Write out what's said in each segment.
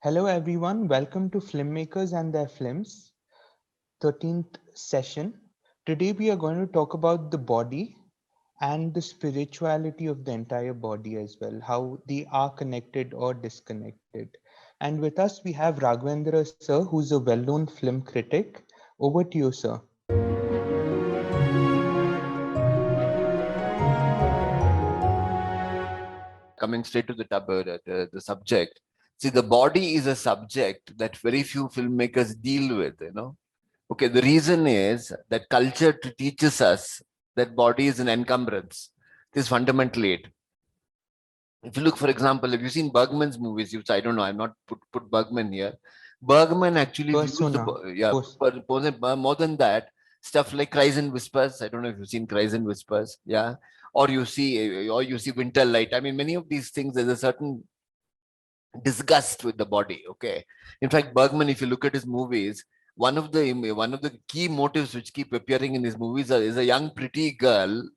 Hello everyone, welcome to Filmmakers and their films, 13th session. Today we are going to talk about the body and the spirituality of the entire body as well, how they are connected or disconnected. And with us we have Raghavendra sir, who's a well-known film critic. Over to you, sir. Coming straight to the subject. See, the body is a subject that very few filmmakers deal with. Okay, the reason is that culture teaches us that body is an encumbrance. This is fundamentally it. If you look, for example, have you seen Bergman's movies? I don't know, I'm not put Bergman here. Bergman actually views Persona. more than that, stuff like Cries and Whispers. I don't know if you've seen Cries and Whispers, yeah, or you see Winter Light. I mean, many of these things, there's a certain disgust with the body. Okay, in fact, Bergman, if you look at his movies, one of the key motives which keep appearing in his movies is a young pretty girl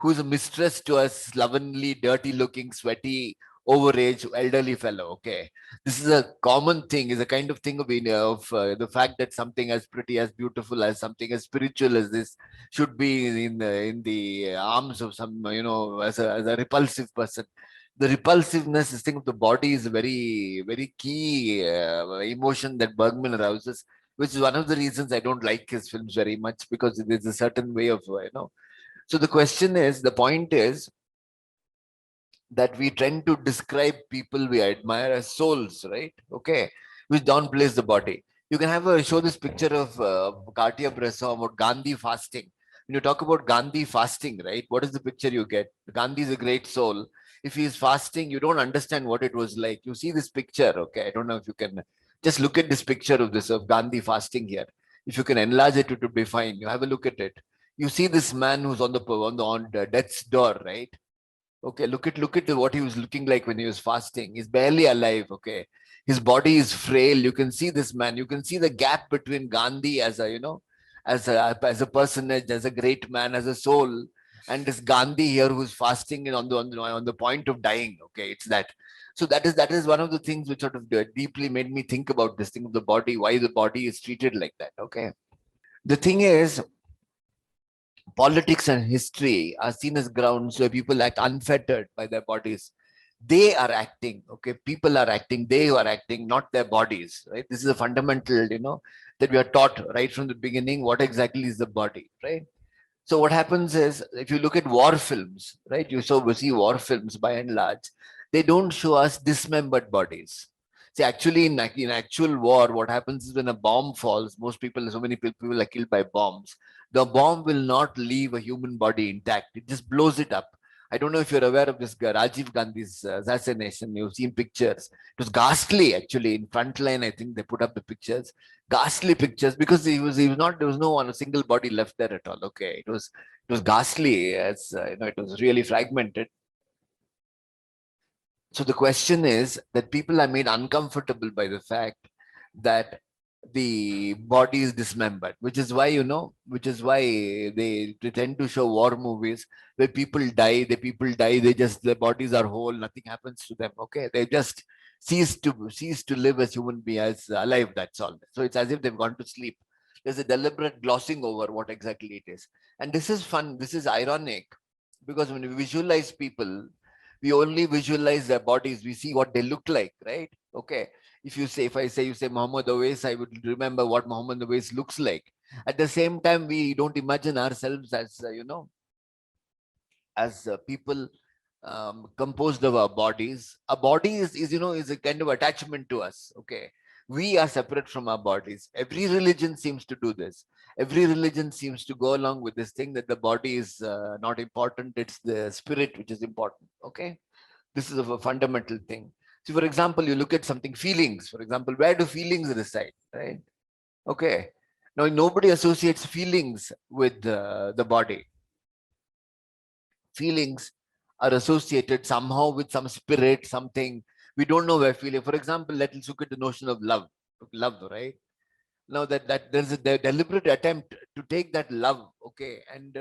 who is a mistress to a slovenly, dirty looking, sweaty, overage, elderly fellow. Okay, this is a common thing, is a kind of thing of the fact that something as pretty, as beautiful, as something as spiritual as this should be in the arms of some, as a repulsive person. The repulsiveness, this thing of the body, is a very, very key emotion that Bergman arouses, which is one of the reasons I don't like his films very much, because there's a certain way of. So the point is that we tend to describe people we admire as souls, right? Okay, which downplays the body. You can show this picture of Cartier-Bresson about Gandhi fasting. When you talk about Gandhi fasting, right? What is the picture you get? Gandhi is a great soul. If he is fasting, you don't understand what it was like. You see this picture, okay? I don't know if you can just look at this picture of Gandhi fasting here. If you can enlarge it, it would be fine. You have a look at it. You see this man who's on the death's door, right? Okay, look at what he was looking like when he was fasting. He's barely alive. Okay, his body is frail. You can see this man. You can see the gap between Gandhi as a personage, as a great man, as a soul, and this Gandhi here who's fasting and on the point of dying. Okay, it's that. So that is one of the things which sort of deeply made me think about this thing of the body, why the body is treated like that. Okay, the thing is, politics and history are seen as grounds where people act unfettered by their bodies. They are acting, okay? People are acting, they are acting, not their bodies, right? This is a fundamental, that we are taught right from the beginning what exactly is the body, right? So what happens is, if you look at war films, right? We see war films by and large, they don't show us dismembered bodies. See, actually, in actual war, what happens is when a bomb falls, so many people are killed by bombs. The bomb will not leave a human body intact. It just blows it up. I don't know if you're aware of this Rajiv Gandhi's assassination. You've seen pictures. It was ghastly, actually. In Frontline, I think they put up the pictures, ghastly pictures, because he was not, there was no one, a single body left there at all. Okay, it was ghastly, as it was really fragmented. So the question is that people are made uncomfortable by the fact that the body is dismembered, which is why they tend to show war movies where people die, their bodies are whole, nothing happens to them. Okay, they just cease to live as human beings, as alive. That's all. So it's as if they've gone to sleep. There's a deliberate glossing over what exactly it is, and this is fun. This is ironic, because when we visualize people, we only visualize their bodies. We see what they look like, right? Okay. If I say you say Mohammed Owais, I would remember what Mohammed Owais looks like. At the same time, we don't imagine ourselves as people composed of our bodies. A body is a kind of attachment to us. Okay, we are separate from our bodies. Every religion seems to do this. Every religion seems to go along with this thing that the body is not important. It's the spirit which is important. Okay, this is a fundamental thing. So, for example, you look at something, feelings. For example, where do feelings reside? Right. Okay. Now, nobody associates feelings with the body. Feelings are associated somehow with some spirit, something. We don't know where feeling. For example, let's look at the notion of love. Love, right? Now that there's a deliberate attempt to take that love, okay, and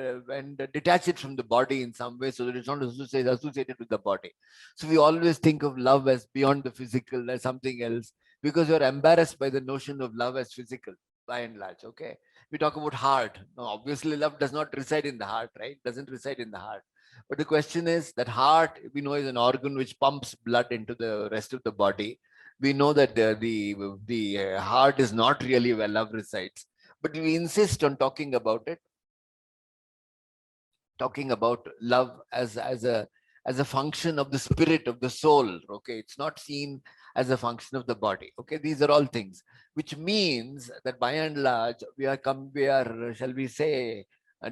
detach it from the body in some way, so that it's not associated with the body. So we always think of love as beyond the physical, as something else. because you're embarrassed by the notion of love as physical, by and large. Okay, we talk about heart. Now, obviously, love does not reside in the heart, right? Doesn't reside in the heart. But the question is that heart, we know, is an organ which pumps blood into the rest of the body. We know that the heart is not really where love resides, but we insist on talking about it, talking about love as a function of the spirit, of the soul. Okay, it's not seen as a function of the body. Okay, these are all things, which means that by and large we are, shall we say,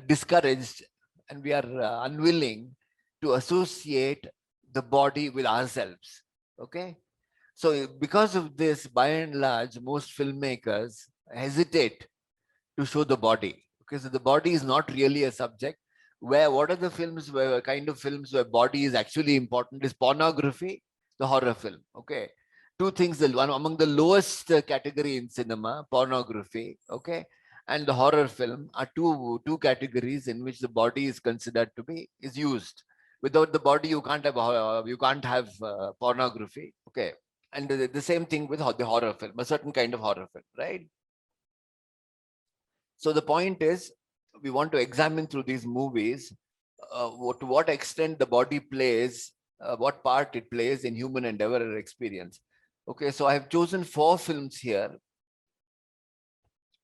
discouraged, and we are unwilling to associate the body with ourselves. Okay, so because of this, by and large, most filmmakers hesitate to show the body. Okay, so the body is not really a subject. Where what are the films where kind of films where body is actually important is pornography, the horror film. Okay, two things. The one among the lowest category in cinema, pornography. Okay, and the horror film are two categories in which the body is considered to be is used. Without the body, you can't have pornography. Okay, and the same thing with the horror film, a certain kind of horror film, right? So the point is, we want to examine through these movies to what extent the body plays, what part it plays in human endeavor or experience. Okay, so I have chosen 4 films here.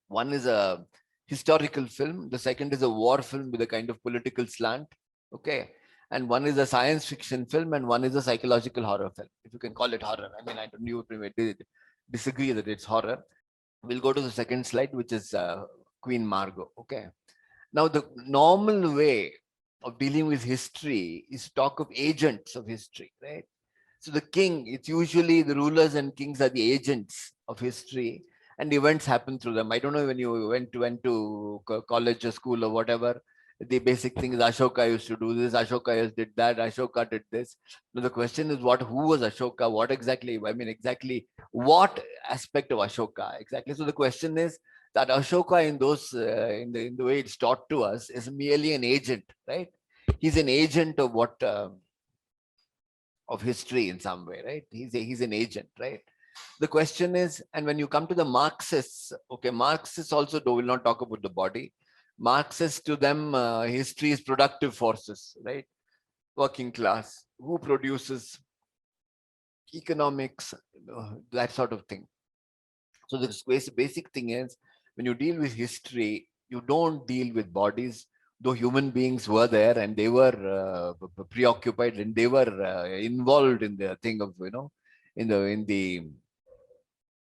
One is a historical film. The second is a war film with a kind of political slant. Okay, and one is a science fiction film, and one is a psychological horror film, if you can call it horror. I mean, I don't you disagree that it's horror. We'll go to the second slide, which is Queen Margot. Okay. Now, the normal way of dealing with history is talk of agents of history, right? So the king, it's usually the rulers and kings are the agents of history, and events happen through them. I don't know when you went to college or school or whatever. The basic thing is Ashoka used to do this, Ashoka did that, Ashoka did this. Now the question is, who was Ashoka? What exactly? I mean, exactly what aspect of Ashoka exactly? So the question is that Ashoka, in those in the way it's taught to us, is merely an agent, right? He's an agent of what. Of history in some way, right? He's an agent, right? The question is, and when you come to the Marxists, okay, Marxists also will not talk about the body. Marxists, to them, history is productive forces, right? Working class, who produces economics, that sort of thing. So the basic thing is, when you deal with history, you don't deal with bodies, though human beings were there and they were preoccupied and they were involved in the thing of, in the in the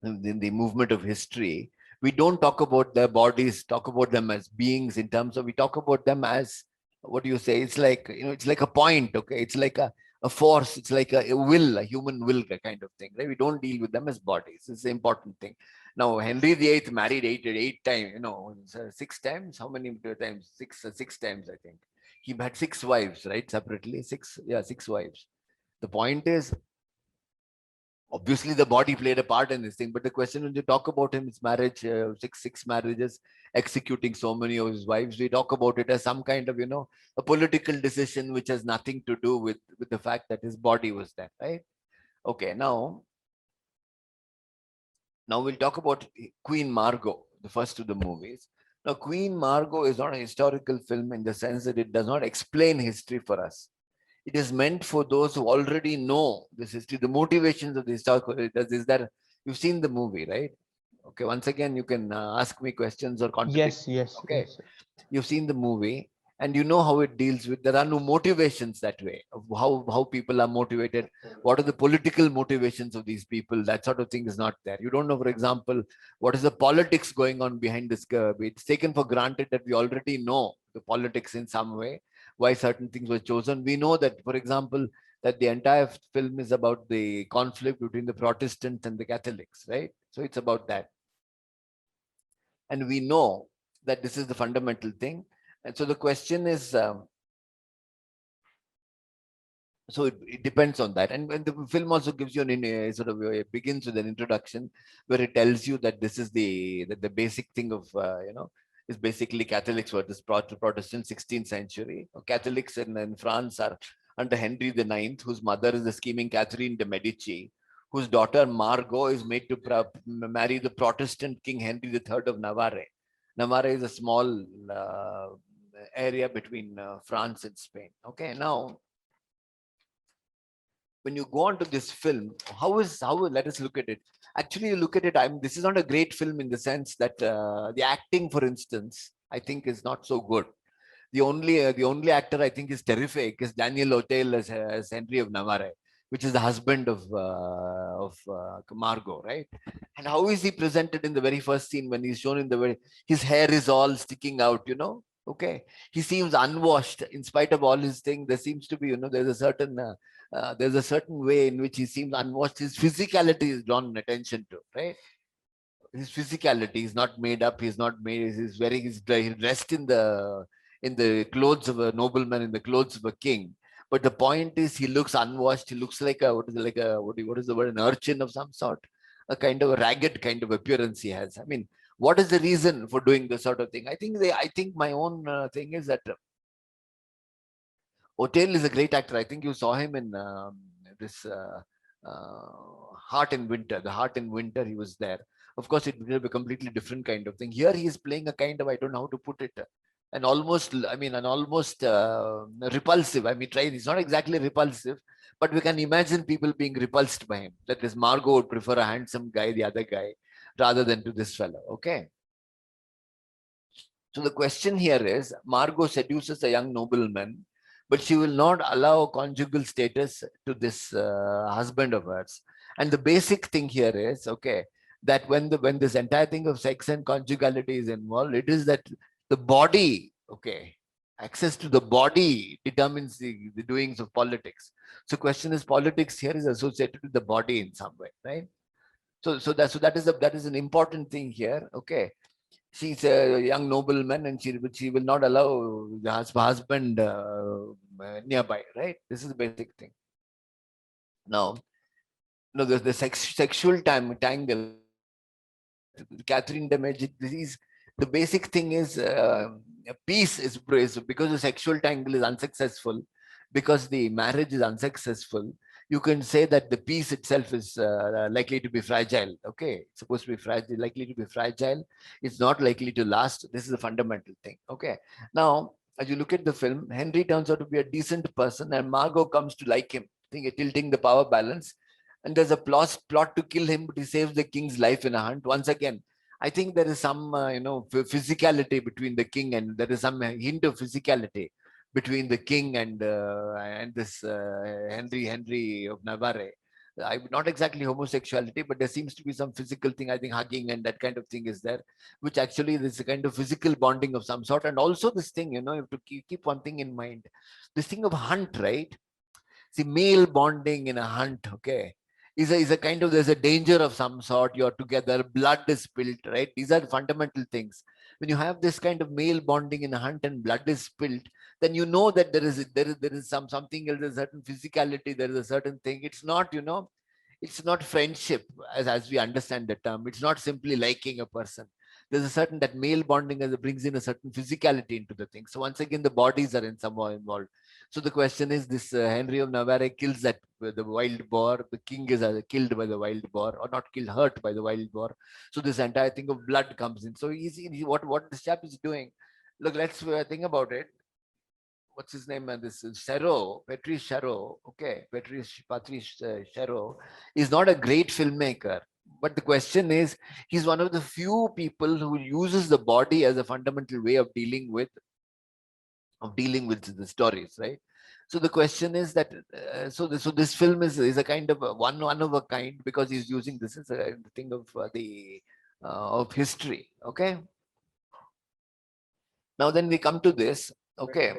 in the movement of history. We don't talk about their bodies, talk about them as beings in terms of, we talk about them as, what do you say? It's like, it's like a point, okay? It's like a force, it's like a will, a human will kind of thing, right? We don't deal with them as bodies. It's the important thing. Now, Henry VIII married eight times, 6 times. How many times? Six times, I think. He had 6 wives, right? Separately, 6 wives. The point is, obviously the body played a part in this thing, but the question when you talk about him, his marriage, six marriages, executing so many of his wives, we talk about it as some kind of, a political decision which has nothing to do with the fact that his body was there, right? Okay, now we'll talk about Queen Margot, the first of the movies. Now, Queen Margot is not a historical film in the sense that it does not explain history for us. It is meant for those who already know this history, the motivations of the historical editors. Is that you've seen the movie, right? Okay, once again, you can ask me questions or contradict. Yes, yes, Okay, yes. you've seen the movie and you know how it deals with, there are no motivations that way of how people are motivated. What are the political motivations of these people? That sort of thing is not there. You don't know, for example, what is the politics going on behind this curve. It's taken for granted that we already know the politics in some way, why certain things were chosen. We know that, for example, that the entire film is about the conflict between the Protestants and the Catholics, right? So it's about that. And we know that this is the fundamental thing. And so the question is, so it depends on that. And the film also gives you sort of begins with an introduction where it tells you that this is the basic thing of, is basically Catholics were this Protestant 16th century. Catholics in France are under Henry IX, whose mother is the scheming Catherine de Medici, whose daughter Margot is made to marry the Protestant King Henry III of Navarre. Navarre is a small area between France and Spain. Okay, now when you go on to this film, let us look at it. Actually, you look at it. This is not a great film in the sense that the acting, for instance, I think is not so good. The only actor I think is terrific is Daniel Auteuil as Henry of Navarre, which is the husband of Margot, right? And how is he presented in the very first scene when he's shown in the very, his hair is all sticking out, Okay, he seems unwashed in spite of all his thing. There seems to be, there's a certain way in which he seems unwashed. His physicality is drawn attention to, right? His physicality is not made up. He's not made. He's dressed in the clothes of a nobleman, in the clothes of a king. But the point is, he looks unwashed. He looks like what is the word? An urchin of some sort, a kind of a ragged kind of appearance he has. I mean, what is the reason for doing this sort of thing? I think my own thing is that Auteuil is a great actor. I think you saw him in this Heart in Winter. The Heart in Winter, he was there. Of course, it will be a completely different kind of thing. Here, he is playing a kind of, I don't know how to put it, an almost repulsive. I mean, he's not exactly repulsive, but we can imagine people being repulsed by him. That is, Margot would prefer a handsome guy, the other guy, rather than to this fellow. Okay. So the question here is, Margot seduces a young nobleman, but she will not allow conjugal status to this husband of hers. And the basic thing here is, okay, that when this entire thing of sex and conjugality is involved, it is that the body, okay, access to the body determines the doings of politics. So question is, politics here is associated with the body in some way, right? So that is an important thing here, okay. She's a young nobleman, and she will not allow the husband nearby, right? This is the basic thing. Now, the sexual tangle, Catherine de Medici, the basic thing is peace is because the sexual tangle is unsuccessful, because the marriage is unsuccessful. You can say that the peace itself is likely to be fragile. Okay, it's supposed to be fragile, likely to be fragile. It's not likely to last. This is a fundamental thing. Okay, now as you look at the film, Henry turns out to be a decent person, and Margot comes to like him, tilting the power balance. And there's a plot to kill him, but he saves the king's life in a hunt. Once again, I think there is some physicality between the king, and there is some hint of physicality between the king and this Henry of Navarre. Not exactly homosexuality, but there seems to be some physical thing. I think hugging and that kind of thing is there, which actually is a kind of physical bonding of some sort. And also this thing, you have to keep one thing in mind. This thing of hunt, right? See, male bonding in a hunt, okay, is a kind of, there's a danger of some sort. You're together, blood is spilled, right? These are fundamental things. When you have this kind of male bonding in a hunt and blood is spilled, then you know that there is something else, there's a certain physicality, there is a certain thing. It's not, it's not friendship as we understand the term. It's not simply liking a person. There's a certain, that male bonding brings in a certain physicality into the thing. So once again, the bodies are in somehow involved. So the question is, this Henry of Navarre kills the wild boar. The king is killed by the wild boar, or not killed, hurt by the wild boar. So this entire thing of blood comes in. So what this chap is doing. Look, let's think about it. What's his name? This Patrice Chéreau. Okay, Patrice Chéreau is not a great filmmaker. But the question is, he's one of the few people who uses the body as a fundamental way of dealing with the stories, right? So the question is that so this film is a kind of one of a kind, because he's using this as a thing of of history. Okay. Now then we come to this. Okay.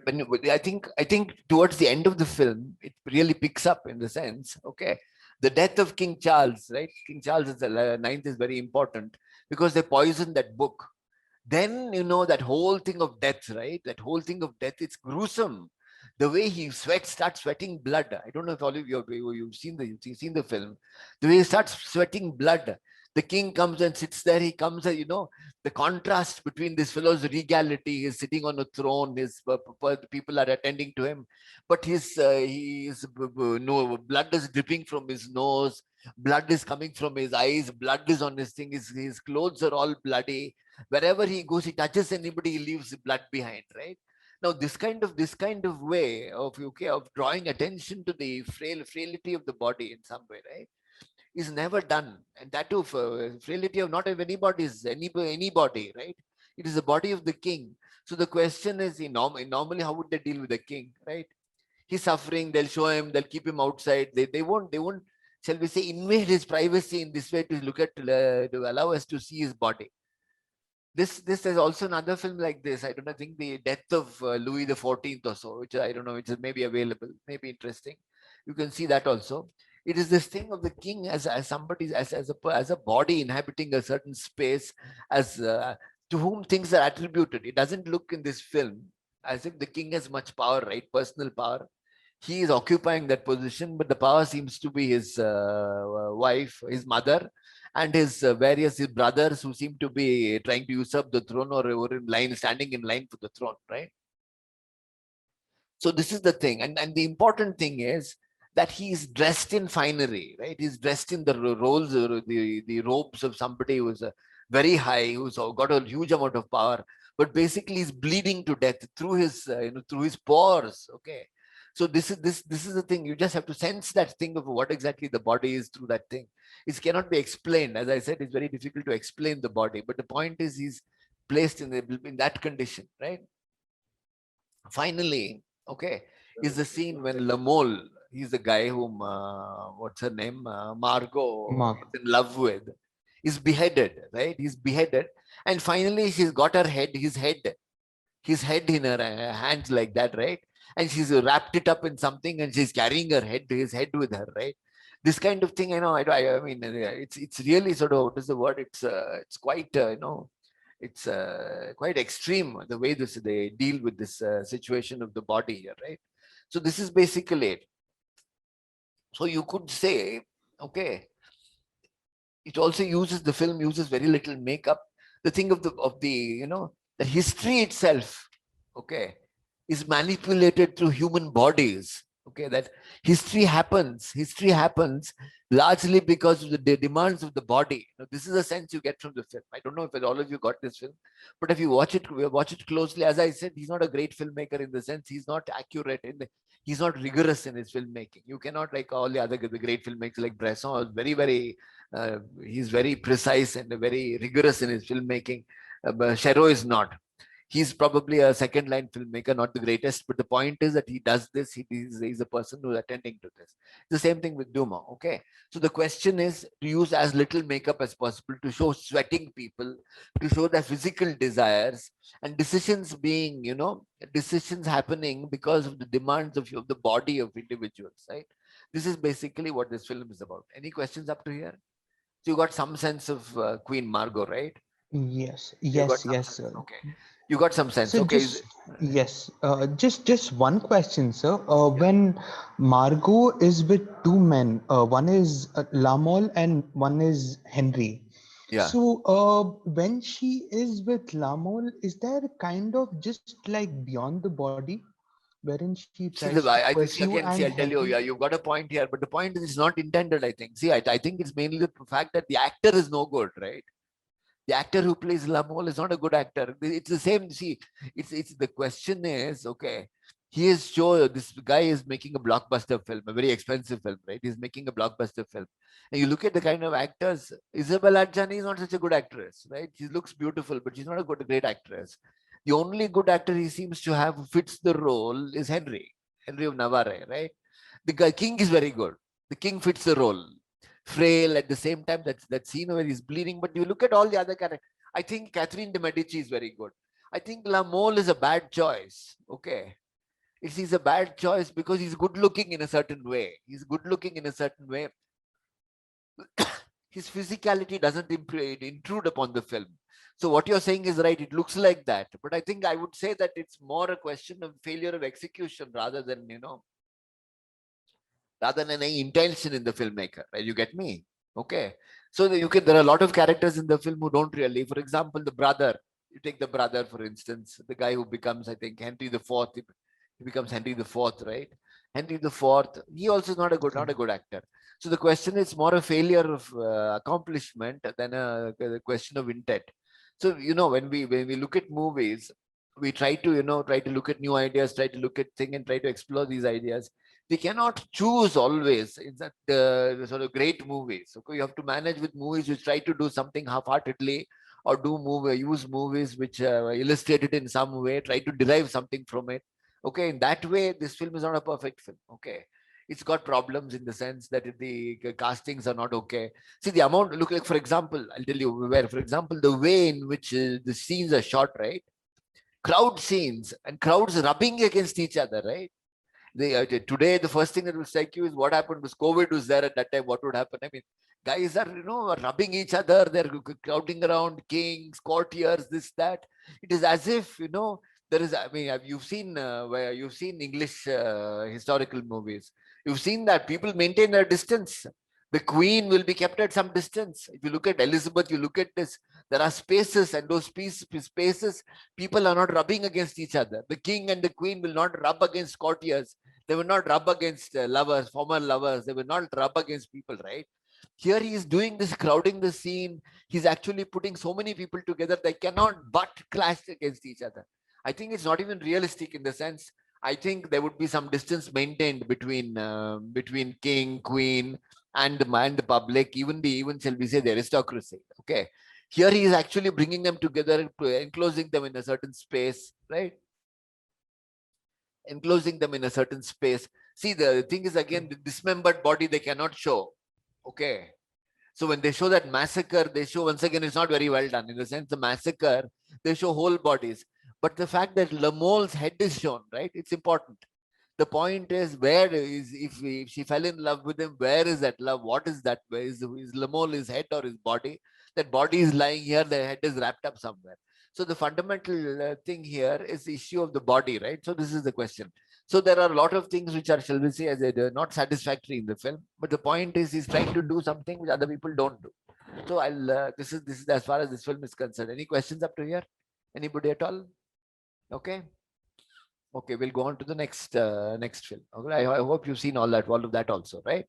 I think towards the end of the film, it really picks up in the sense. Okay. The death of King Charles, right? King Charles is the ninth is very important because they poisoned that book. Then that whole thing of death, right? That whole thing of death, it's gruesome. The way he starts sweating blood. I don't know if all of you've seen the film. The way he starts sweating blood. The king comes and sits there. He comes, and the contrast between this fellow's regality. He's sitting on a throne. His people are attending to him, but no blood is dripping from his nose. Blood is coming from his eyes. Blood is on his thing. His clothes are all bloody. Wherever he goes, he touches anybody, he leaves blood behind. Right now, this kind of way of drawing attention to the frailty of the body in some way, right, is never done. And that too, frailty of not of anybody's anybody, right? It is the body of the king. So the question is, normally, how would they deal with the king, right? He's suffering. They'll show him. They'll keep him outside. They won't. Shall we say, invade his privacy in this way to look at to allow us to see his body. This is also another film like this. I don't know. I think the death of Louis the 14th or so, which I don't know, which is maybe available, maybe interesting. You can see that also. It is this thing of the king as somebody as a body inhabiting a certain space, as to whom things are attributed. It doesn't look in this film as if the king has much power, right? Personal power. He is occupying that position, but the power seems to be his wife, his mother, and his brothers, who seem to be trying to usurp the throne, or in line, standing in line for the throne, right? So this is the thing, and the important thing is that he's dressed in finery, right? He's dressed in the roles, or the robes of somebody who's very high, who's got a huge amount of power, but basically he's bleeding to death through his through his pores. Okay, so this is the thing. You just have to sense that thing of what exactly the body is through that thing. It cannot be explained. As I said, it's very difficult to explain the body, but the point is he's placed in that condition, right? Finally, okay, is the scene when Lamole, he's the guy whom what's her name, Margot Mark. is in love with, is beheaded, right? He's beheaded, and finally she's got his head in her hands like that, right? And she's wrapped it up in something, and she's carrying his head with her, right? This kind of thing, I mean, it's really sort of, what is the word? It's quite, it's quite extreme the way they deal with this situation of the body here, right? So this is basically it. So you could say, okay, the film uses very little makeup. The thing of the history itself, okay, is manipulated through human bodies. Okay, that history happens largely because of the demands of the body. Now, this is a sense you get from the film. I don't know if all of you got this film, but if you watch it closely, as I said, he's not a great filmmaker in the sense he's not accurate he's not rigorous in his filmmaking. You cannot, like all the great filmmakers like Bresson, he's very precise and very rigorous in his filmmaking. But Chereau is not. He's probably a second line filmmaker, not the greatest, but the point is that he does this. He's a person who's attending to this. The same thing with Duma. Okay, so the question is to use as little makeup as possible to show sweating people, to show their physical desires, and decisions happening because of the demands of the body of individuals, right? This is basically what this film is about. Any questions up to here? So you got some sense of Queen Margot, right? Yes, You got yes, some yes, sense. sir. Okay. You got some sense. So Okay. yes, just one question, sir. Yeah. When Margot is with two men, one is Lamol and one is Henry. Yeah. So when she is with Lamol, is there kind of just like beyond the body, wherein she See, tries to pursue and I'll tell you, Henry? yeah, you've got a point here, but the point is it's not intended, I think. See, I think it's mainly the fact that the actor is no good, right? The actor who plays Lamol is not a good actor. It's the same. See, it's the question is, okay, he is sure this guy is making a blockbuster film, a very expensive film, right? He's making a blockbuster film. And you look at the kind of actors, Isabel Adjani is not such a good actress, right? She looks beautiful, but she's not a great actress. The only good actor he seems to have who fits the role is Henry of Navarre, right? The guy King is very good. The King fits the role. Frail at the same time. That scene where he's bleeding. But you look at all the other characters. I think Catherine de Medici is very good. I think La Mole is a bad choice. Okay. He's a bad choice because he's good looking in a certain way. He's good looking in a certain way. His physicality doesn't intrude upon the film. So what you're saying is right. It looks like that. But I think I would say that it's more a question of failure of execution rather than any intention in the filmmaker. Right? You get me? Okay. So there are a lot of characters in the film who don't really. For example, the brother. You take the brother, for instance, the guy who becomes, I think, Henry the Fourth. He becomes Henry the Fourth, right? Henry the Fourth. He also is not a good actor. So the question is more a failure of accomplishment than a question of intent. So when we look at movies, we try to try to look at new ideas, try to look at things, and try to explore these ideas. We cannot choose always in that the sort of great movies. Okay, you have to manage with movies which try to do something half-heartedly, or use movies which illustrate it in some way, try to derive something from it. Okay, in that way, this film is not a perfect film. Okay, it's got problems in the sense that the castings are not okay. See the amount. Look, like for example, I'll tell you where. For example, the way in which the scenes are shot, right? Crowd scenes and crowds rubbing against each other, right? Today the first thing that will strike you is what happened was COVID was there at that time. What would happen? I mean, guys are rubbing each other. They're crowding around kings, courtiers, this that. It is as if there is. I mean, where you've seen English historical movies. You've seen that people maintain their distance. The queen will be kept at some distance. If you look at Elizabeth, you look at this. There are spaces, and those spaces, people are not rubbing against each other. The king and the queen will not rub against courtiers. They will not rub against lovers, former lovers. They will not rub against people, right? Here he is doing this, crowding the scene. He's actually putting so many people together they cannot but clash against each other. I think it's not even realistic in the sense. I think there would be some distance maintained between king, queen, and the public, even shall we say the aristocracy. Okay, here he is actually bringing them together, enclosing them in a certain space, right? Enclosing them in a certain space. See, the thing is, again, the dismembered body they cannot show. Okay. So when they show that massacre, they show, once again, it's not very well done. In the sense, the massacre, they show whole bodies. But the fact that Lamole's head is shown, right? It's important. The point is, where is, if she fell in love with him, where is that love? What is that? Where is Lamole his head or his body? That body is lying here, the head is wrapped up somewhere. So the fundamental thing here is the issue of the body, right? So this is the question. So there are a lot of things which are, shall we say, as not satisfactory in the film. But the point is, he's trying to do something which other people don't do. So this is as far as this film is concerned. Any questions up to here? Anybody at all? Okay. Okay, we'll go on to the next film. Okay, I hope you've seen all of that also, right?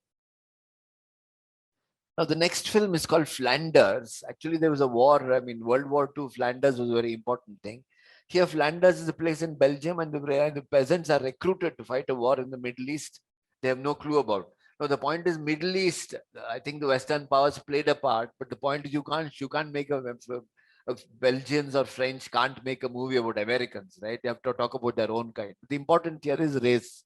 Now, the next film is called Flanders. Actually, there was a war. I mean, World War II, Flanders was a very important thing. Here, Flanders is a place in Belgium, and the peasants are recruited to fight a war in the Middle East. They have no clue about. Now, the point is, Middle East. I think the Western powers played a part, but the point is, you can't make Belgians or French can't make a movie about Americans, right? They have to talk about their own kind. The important here is race.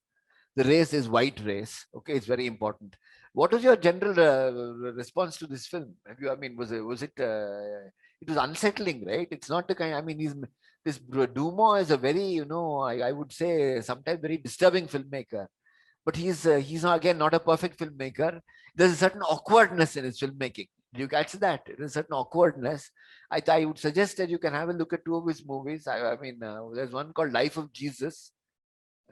The race is white race. Okay, it's very important. What was your general response to this film? I mean, was it? It was unsettling, right? It's not the kind. I mean, this Dumo is a very, I would say sometimes very disturbing filmmaker. But he's not, again, not a perfect filmmaker. There's a certain awkwardness in his filmmaking. Do you catch that? There's a certain awkwardness. I would suggest that you can have a look at two of his movies. I mean, there's one called Life of Jesus.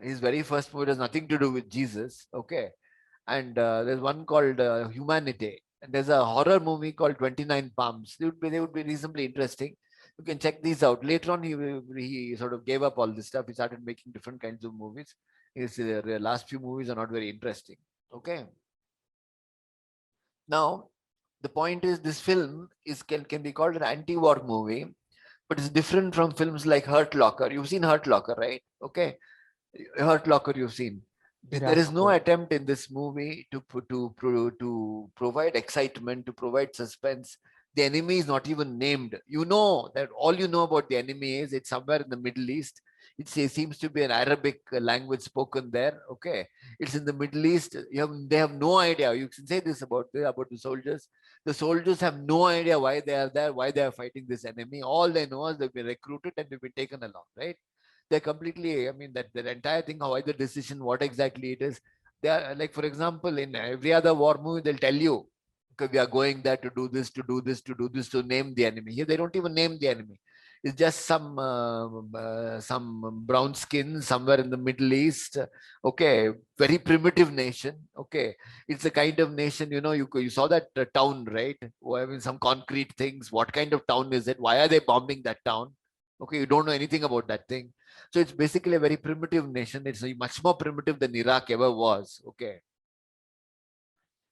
His very first movie has nothing to do with Jesus. Okay. And there's one called Humanity. And there's a horror movie called 29 Palms. They would be reasonably interesting. You can check these out. Later on, he sort of gave up all this stuff. He started making different kinds of movies. His last few movies are not very interesting. Okay. Now, the point is, this film can be called an anti-war movie, but it's different from films like Hurt Locker. You've seen Hurt Locker, right? Okay. Hurt Locker, you've seen. There is no attempt in this movie to provide excitement, to provide suspense. The enemy is not even named. You know that all you know about the enemy is it's somewhere in the Middle East. It seems to be an Arabic language spoken there. Okay, it's in the Middle East. They have no idea. You can say this about the soldiers. The soldiers have no idea why they are there, why they are fighting this enemy. All they know is they've been recruited and they've been taken along, right? They're completely, I mean, that the entire thing, how the decision, what exactly it is. They are, like, for example, in every other war movie, they'll tell you, okay, we are going there to do this, to do this, to do this, to name the enemy. Here, they don't even name the enemy. is just some brown skin somewhere in the Middle East. Okay, very primitive nation. Okay, it's a kind of nation, you saw that town, right? I mean, some concrete things. What kind of town is it? Why are they bombing that town? Okay, you don't know anything about that thing. So it's basically a very primitive nation. It's much more primitive than Iraq ever was. Okay,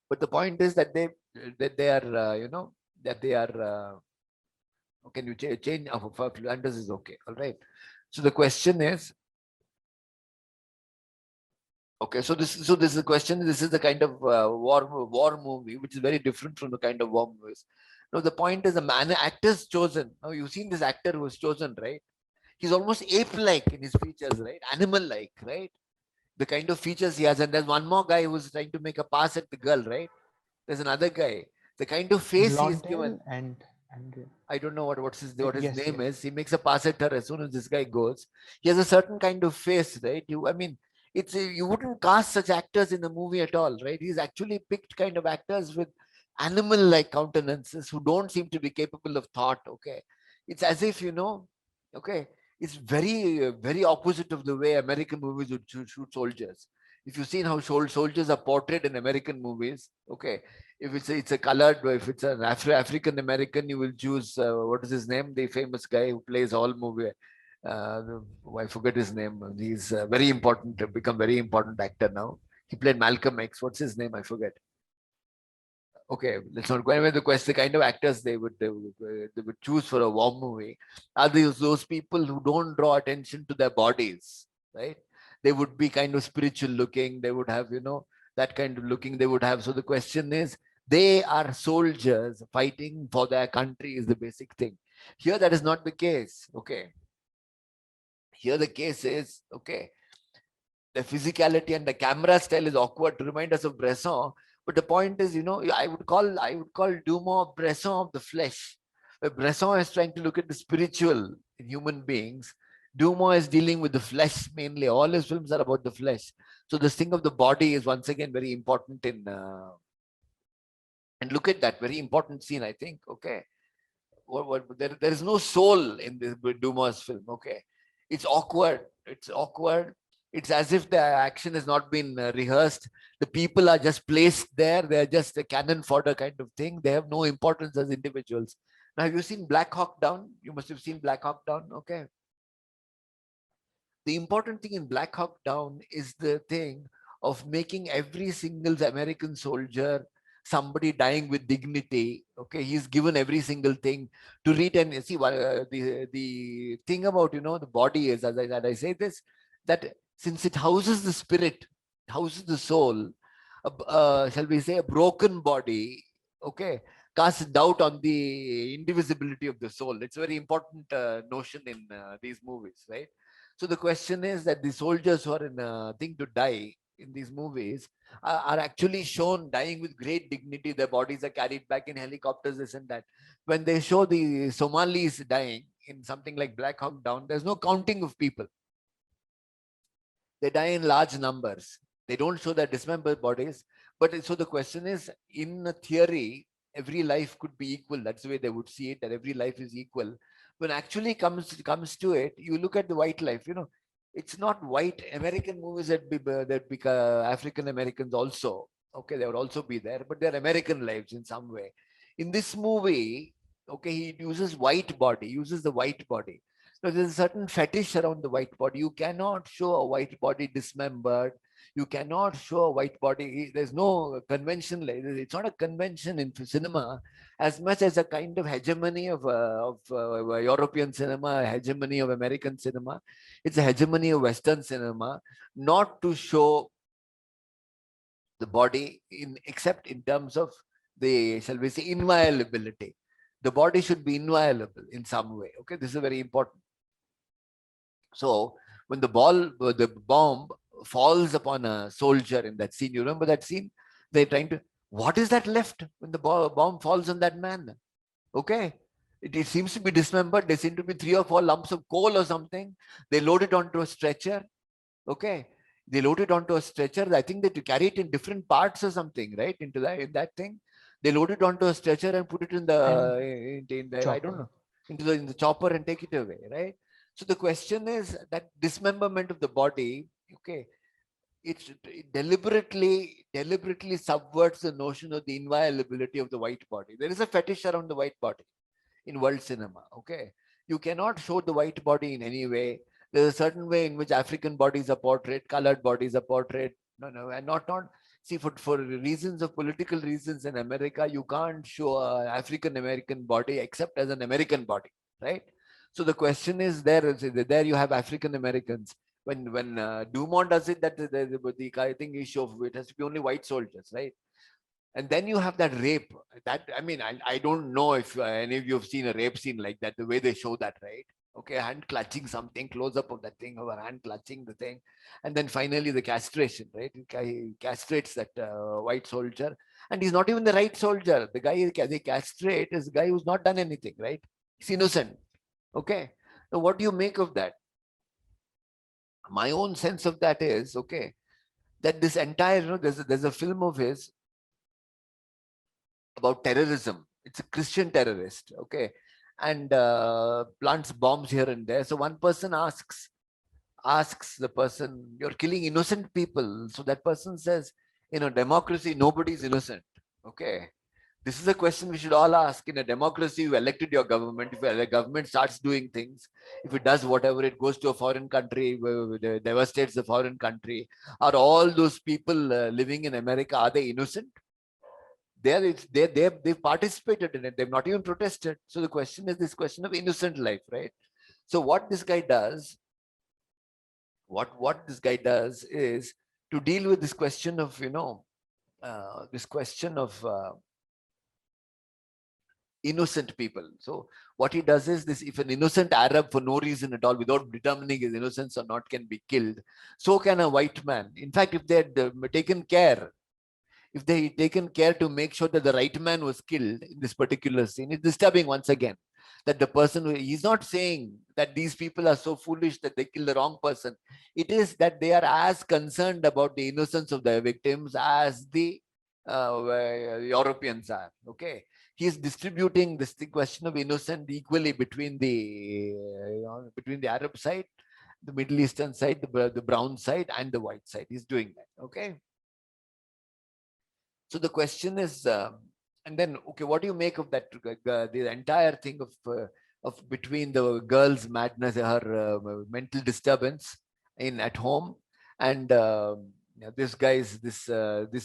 but the point is that they are that they are can you change for Flanders is okay, all right. So the question is, okay, so this is the question. This is the kind of war movie which is very different from the kind of war movies. Now the point is, actor's chosen. Now you've seen this actor who was chosen, right? He's almost ape-like in his features, right? Animal-like, right? The kind of features he has. And there's one more guy who's trying to make a pass at the girl, right? There's another guy. The kind of face he is given. Blondel and I don't know what his yes, name yes. is. He makes a pass at her as soon as this guy goes. He has a certain kind of face, right? I mean, you wouldn't cast such actors in a movie at all, right? He's actually picked kind of actors with animal-like countenances who don't seem to be capable of thought. Okay, it's as if okay, it's very opposite of the way American movies would shoot soldiers. If you've seen how soldiers are portrayed in American movies, okay, if it's a colored, if it's an African American, you will choose what is his name, the famous guy who plays all movie. Uh, I forget his name. He's very important, become very important actor now. He played Malcolm X. What's his name? I forget. Okay, let's not go anywhere. The question, the kind of actors they would choose for a war movie are those people who don't draw attention to their bodies, right? They would be kind of spiritual looking. They would have that kind of looking they would have. So the question is, they are soldiers fighting for their country is the basic thing. Here that is not the case. Okay, here the case is, okay, the physicality and the camera style is awkward to remind us of Bresson. But the point is, I would call Dumont Bresson of the flesh. Where Bresson is trying to look at the spiritual in human beings, Dumont is dealing with the flesh mainly. All his films are about the flesh. So this thing of the body is once again very important in. And look at that very important scene, I think. Okay, there is no soul in this Dumas film. Okay, it's awkward. It's awkward. It's as if the action has not been rehearsed. The people are just placed there. They're just a cannon fodder kind of thing. They have no importance as individuals. Now, have you seen Black Hawk Down? You must have seen Black Hawk Down. Okay. The important thing in Black Hawk Down is the thing of making every single American soldier somebody dying with dignity. Okay, he's given every single thing to read. And see, the thing about the body is, as I say this, that since it houses the spirit, houses the soul, shall we say, a broken body, okay, casts doubt on the indivisibility of the soul. It's a very important notion in these movies, right? So the question is that the soldiers who are in a thing to die in these movies are actually shown dying with great dignity. Their bodies are carried back in helicopters, this and that. When they show the Somalis dying in something like Black Hawk Down, there's no counting of people. They die in large numbers. They don't show their dismembered bodies. But so the question is, in a theory, every life could be equal. That's the way they would see it, that every life is equal. When actually comes to it, you look at the white life, it's not white. American movies that be African Americans also. Okay, they would also be there, but they're American lives in some way. In this movie, okay, he uses the white body. So there's a certain fetish around the white body. You cannot show a white body dismembered. You cannot show a white body. There's no convention. It's not a convention in cinema as much as a kind of hegemony of European cinema, hegemony of American cinema. It's a hegemony of Western cinema, not to show the body except in terms of the, shall we say, inviolability. The body should be inviolable in some way. Okay, this is very important. So when the bomb falls upon a soldier in that scene, you remember that scene? They're trying to, what is that left when the bomb falls on that man? Okay. It seems to be dismembered. There seem to be 3 or 4 lumps of coal or something. They load it onto a stretcher. Okay. They load it onto a stretcher. I think they carry it in different parts or something, right? In that thing. They load it onto a stretcher and put it in the, I don't know. in the chopper and take it away, right? So the question is that dismemberment of the body, okay, it deliberately subverts the notion of the inviolability of the white body. There is a fetish around the white body in world cinema. Okay, you cannot show the white body in any way. There's a certain way in which African bodies are portrayed, colored bodies are portrayed. No, and not see, for reasons of political reasons in America, you can't show an African American body except as an American body, right? So the question is, there you have African Americans. When Dumont does it, that the I think issue of it has to be only white soldiers, right? And then you have that rape. That, I mean, I don't know if any of you have seen a rape scene like that, the way they show that, right? Okay, hand clutching something, close up of that thing, of her hand clutching the thing, and then finally the castration, right? He castrates that white soldier, and he's not even the right soldier. The guy they castrate is the guy who's not done anything, right? He's innocent. Okay, so what do you make of that? My own sense of that is, okay, that this entire, there's a film of his about terrorism. It's a Christian terrorist, okay, and plants bombs here and there. So one person asks the person, "You're killing innocent people." So that person says, democracy, nobody's innocent. Okay, this is a question we should all ask. In a democracy, you elected your government. If the government starts doing things, if it does whatever, it goes to a foreign country, devastates the foreign country. Are all those people living in America, are they innocent? They've participated in it. They've not even protested. So the question is this question of innocent life, right? So what this guy does, what this guy does is to deal with this question of, this question of innocent people. So what he does is this: if an innocent Arab, for no reason at all, without determining his innocence or not, can be killed, so can a white man. In fact, if they had taken care, if they had taken care to make sure that the right man was killed in this particular scene, it's disturbing once again that the person, he's not saying that these people are so foolish that they kill the wrong person. It is that they are as concerned about the innocence of the victims as the Europeans are. Okay, he's distributing this question of innocent equally between the Arab side, the Middle Eastern side, the brown side, and the white side. He's doing that. Okay. So the question is, and then, okay, what do you make of that? The entire thing of between the girl's madness, her mental disturbance at home, and this guy's this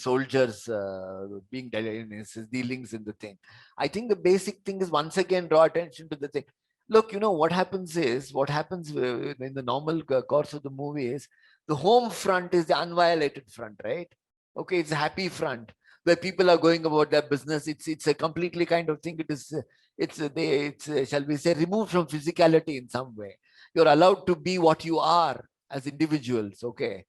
soldier's being in his dealings in the thing. I think the basic thing is, once again, draw attention to the thing. Look, what happens in the normal course of the movie is the home front is the unviolated front, right? Okay, it's a happy front where people are going about their business. It's a completely kind of thing. It's shall we say, removed from physicality in some way. You're allowed to be what you are as individuals. Okay.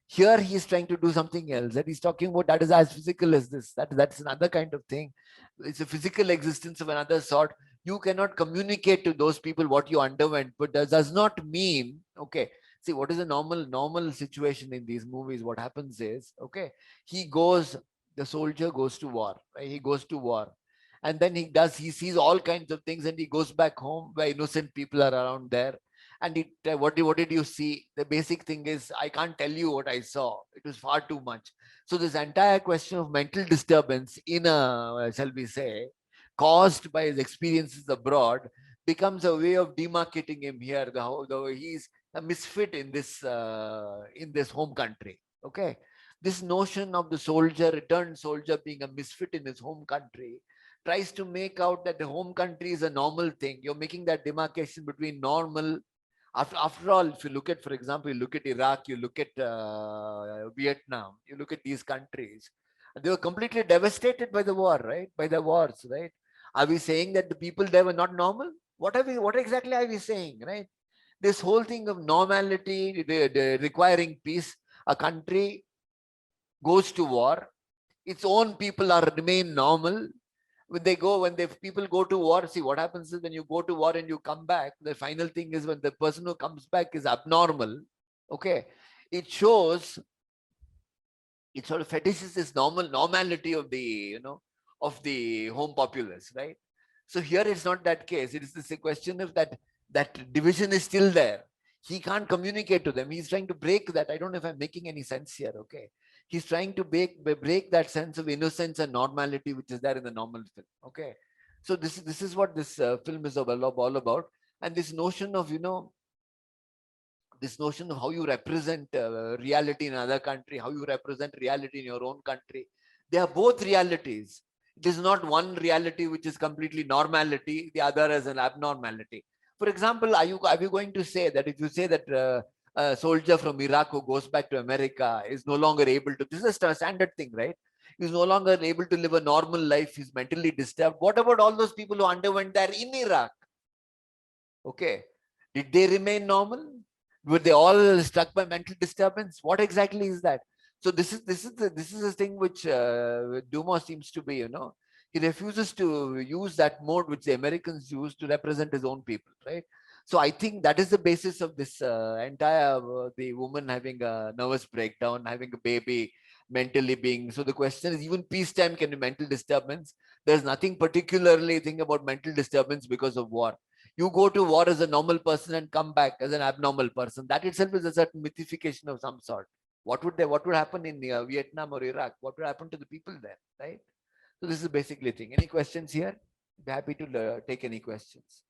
Here he's trying to do something else that he's talking about that is as physical as this. That's another kind of thing. It's a physical existence of another sort. You cannot communicate to those people what you underwent, but that does not mean, okay. See, what is a normal situation in these movies? What happens is, okay, the soldier goes to war, right? He goes to war, and then he sees all kinds of things, and he goes back home where innocent people are around there. And what did you see? The basic thing is, I can't tell you what I saw. It was far too much. So this entire question of mental disturbance shall we say, caused by his experiences abroad, becomes a way of demarcating him here. He's a misfit in this home country. Okay, this notion of the returned soldier, being a misfit in his home country, tries to make out that the home country is a normal thing. You're making that demarcation between normal. After all, if you look at, for example, you look at Iraq, you look at Vietnam, you look at these countries, they were completely devastated by the war, right? By the wars, right? Are we saying that the people there were not normal? What exactly are we saying, right? This whole thing of normality, requiring peace, a country goes to war, its own people remain normal. When people go to war, see what happens is, when you go to war and you come back, the final thing is, when the person who comes back is abnormal, okay, it shows, it sort of fetishes this normality of the home populace, right? So here it's not that case. It is this a question of that division is still there. He can't communicate to them. He's trying to break that. I don't know if I'm making any sense here. Okay. He's trying to break that sense of innocence and normality which is there in the normal film. Okay. So this is what this film is all about. And this notion of, this notion of how you represent reality in another country, how you represent reality in your own country. They are both realities. It is not one reality which is completely normality, the other as an abnormality. For example, are you going to say that if you say that a soldier from Iraq who goes back to America is no longer able to, this is a standard thing, right? He's no longer able to live a normal life, he's mentally disturbed. What about all those people who underwent that in Iraq? Okay. Did they remain normal? Were they all struck by mental disturbance? What exactly is that? So this is a thing which Dumas seems to be, he refuses to use that mode which the Americans use to represent his own people, right? So I think that is the basis of this entire the woman having a nervous breakdown, having a baby, mentally being. So the question is, even peacetime can be mental disturbance. There's nothing particularly thing about mental disturbance because of war. You go to war as a normal person and come back as an abnormal person. That itself is a certain mythification of some sort. What would happen in Vietnam or Iraq? What would happen to the people there, right? So this is basically the thing. Any questions here? Be happy to take any questions.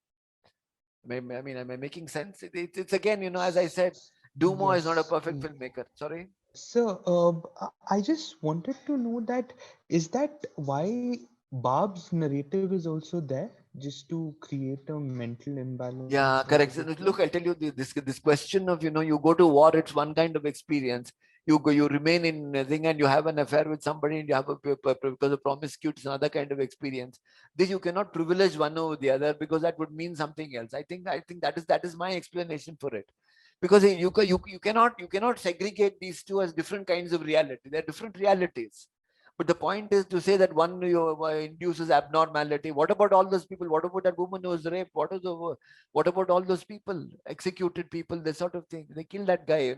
I mean, am I making sense? It's again, as I said, Dumo is not a Yes. perfect filmmaker. Sorry. So, I just wanted to know that is that why Barb's narrative is also there, just to create a mental imbalance Yeah, for the correct. So, victim? look, I'll tell you this question of, you go to war, it's one kind of experience. You remain in a thing and you have an affair with somebody and you have because of promiscuity, it's another kind of experience. This you cannot privilege one over the other because that would mean something else. I think that is my explanation for it. Because you cannot segregate these two as different kinds of reality. They're different realities. But the point is to say that one induces abnormality. What about all those people? What about that woman who was raped? What about all those people, executed people, this sort of thing? They killed that guy,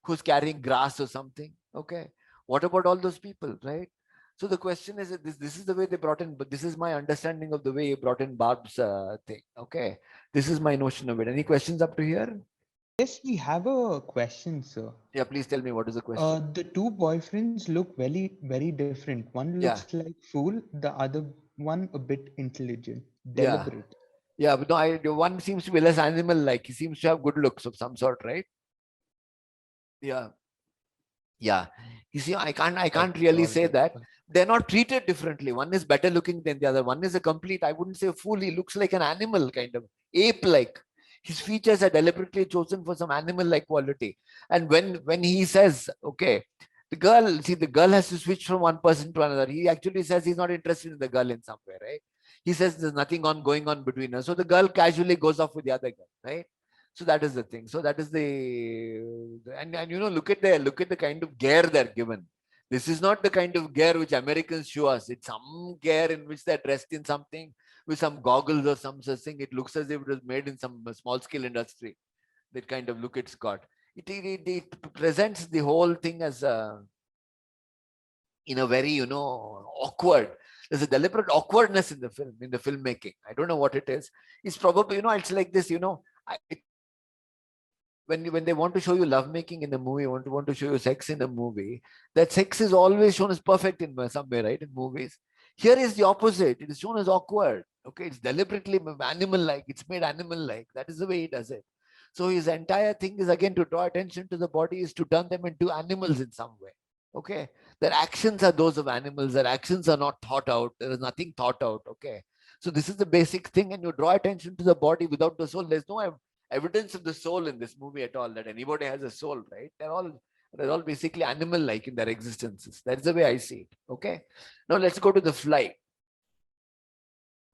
who's carrying grass or something. Okay. What about all those people, right? So the question is that this is the way they brought in, but this is my understanding of the way you brought in Barb's thing. Okay. This is my notion of it. Any questions up to here? Yes, we have a question, sir. Yeah, please tell me what is the question. The two boyfriends look very different. One looks Yeah. like fool, the other one a bit intelligent, Yeah. deliberate. Yeah, but no, one seems to be less animal-like. He seems to have good looks of some sort, right? Yeah, yeah. You see, I can't That's really all. say That's that. all. They're not treated differently. One is better looking than the other. One is a complete, I wouldn't say a fool. He looks like an animal, kind of ape-like. His features are deliberately chosen for some animal-like quality. And when he says, okay, the girl has to switch from one person to another. He actually says he's not interested in the girl in some way, right? He says there's nothing going on between us. So the girl casually goes off with the other girl, right? So that is the thing. So that is and look at the kind of gear they're given. This is not the kind of gear which Americans show us. It's some gear in which they're dressed in something with some goggles or some such thing. It looks as if it was made in some small scale industry. That kind of look it's got. It presents the whole thing as in a very awkward. There's a deliberate awkwardness in the film, in the filmmaking. I don't know what it is. It's probably it's like this. When they want to show you lovemaking in the movie, want to show you sex in a movie, that sex is always shown as perfect in some way, right? In movies, here is the opposite. It is shown as awkward. Okay, it's deliberately animal-like. It's made animal-like. That is the way he does it. So his entire thing is again to draw attention to the body, is to turn them into animals in some way. Okay, their actions are those of animals. Their actions are not thought out. There is nothing thought out. Okay, so this is the basic thing, and you draw attention to the body without the soul. There's no evidence of the soul in this movie at all, that anybody has a soul, right? They're all basically animal-like in their existences. That's the way I see it. Okay. Now let's go to the fly.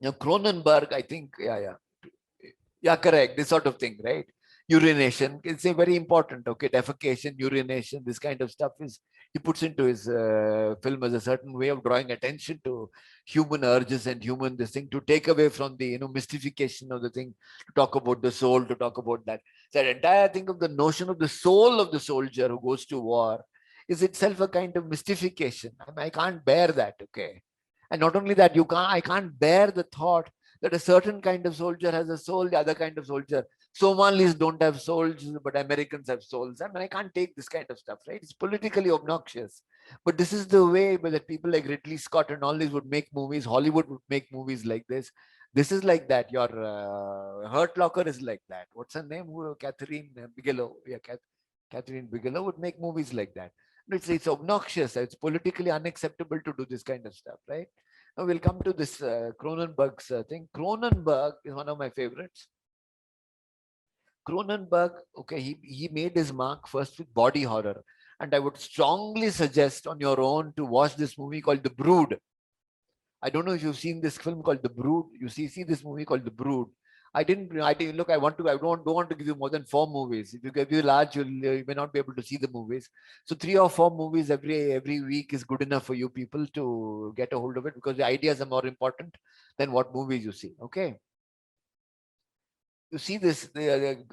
Now Cronenberg, I think, yeah, correct. This sort of thing, right? Urination, it's a very important. Okay, defecation, urination, this kind of stuff is he puts into his film as a certain way of drawing attention to human urges and human this thing, to take away from the mystification of the thing, to talk about the soul, to talk about that. That entire thing of the notion of the soul of the soldier who goes to war is itself a kind of mystification. I can't bear that. Okay, and not only that, I can't bear the thought that a certain kind of soldier has a soul, the other kind of soldier. Somalis don't have souls, but Americans have souls. I mean, I can't take this kind of stuff, right? It's politically obnoxious. But this is the way that people like Ridley Scott and all these would make movies. Hollywood would make movies like this. This is like that. Your Hurt Locker is like that. What's her name? Catherine Bigelow. Yeah, Catherine Bigelow would make movies like that. It's obnoxious. It's politically unacceptable to do this kind of stuff, right? Now we'll come to this Cronenberg's thing. Cronenberg is one of my favorites. Cronenberg, okay, he made his mark first with body horror. And I would strongly suggest on your own to watch this movie called The Brood. I don't know if you've seen this film called The Brood. You see this movie called The Brood. I didn't look. I don't want to give you more than 4 movies. If you give you large, you may not be able to see the movies. So 3 or 4 movies every week is good enough for you people to get a hold of it, because the ideas are more important than what movies you see. Okay. You see this,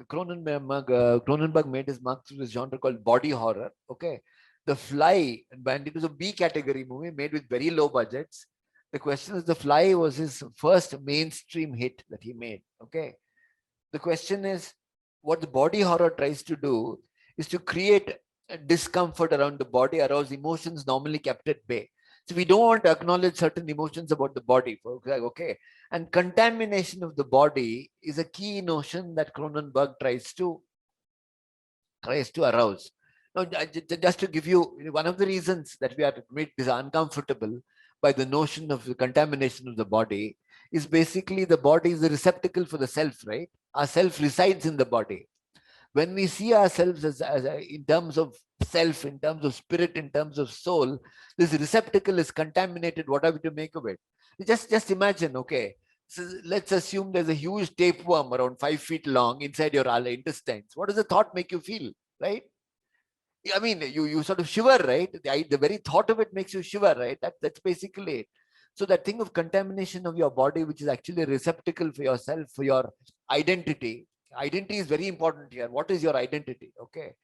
Cronenberg made his mark through this genre called body horror. Okay. The Fly, and it was a B category movie made with very low budgets. The question is, The Fly was his first mainstream hit that he made. Okay. The question is, what the body horror tries to do is to create a discomfort around the body, arouse emotions normally kept at bay. So we don't want to acknowledge certain emotions about the body. Okay. And contamination of the body is a key notion that Cronenberg tries to arouse. Now, just to give you one of the reasons that we are made uncomfortable by the notion of the contamination of the body is basically the body is the receptacle for the self, right? Our self resides in the body. When we see ourselves as in terms of self, in terms of spirit, in terms of soul, this receptacle is contaminated. What are we to make of it? Just imagine, okay. So let's assume there's a huge tapeworm around 5 feet long inside your intestines. What does the thought make you feel, right? I mean, you sort of shiver, right? The very thought of it makes you shiver, right? That's basically it. So that thing of contamination of your body, which is actually a receptacle for yourself, for your identity. Identity is very important here. What is your identity? Okay.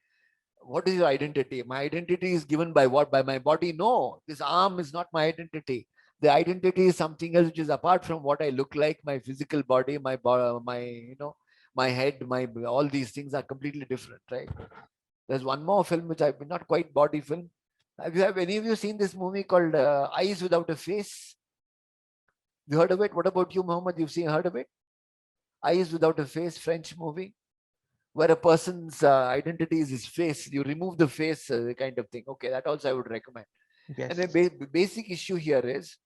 What is your identity? My identity is given by what? By my body? No, this arm is not my identity. The identity is something else which is apart from what I look like, my physical body, my head, all these things are completely different, right? There's one more film which I've not quite body film. Have any of you seen this movie called Eyes Without a Face? You heard of it? What about you, Mohammed? Heard of it? Eyes Without a Face, French movie, where a person's identity is his face. You remove the face, kind of thing. Okay, that also I would recommend. And Yes. the basic issue here is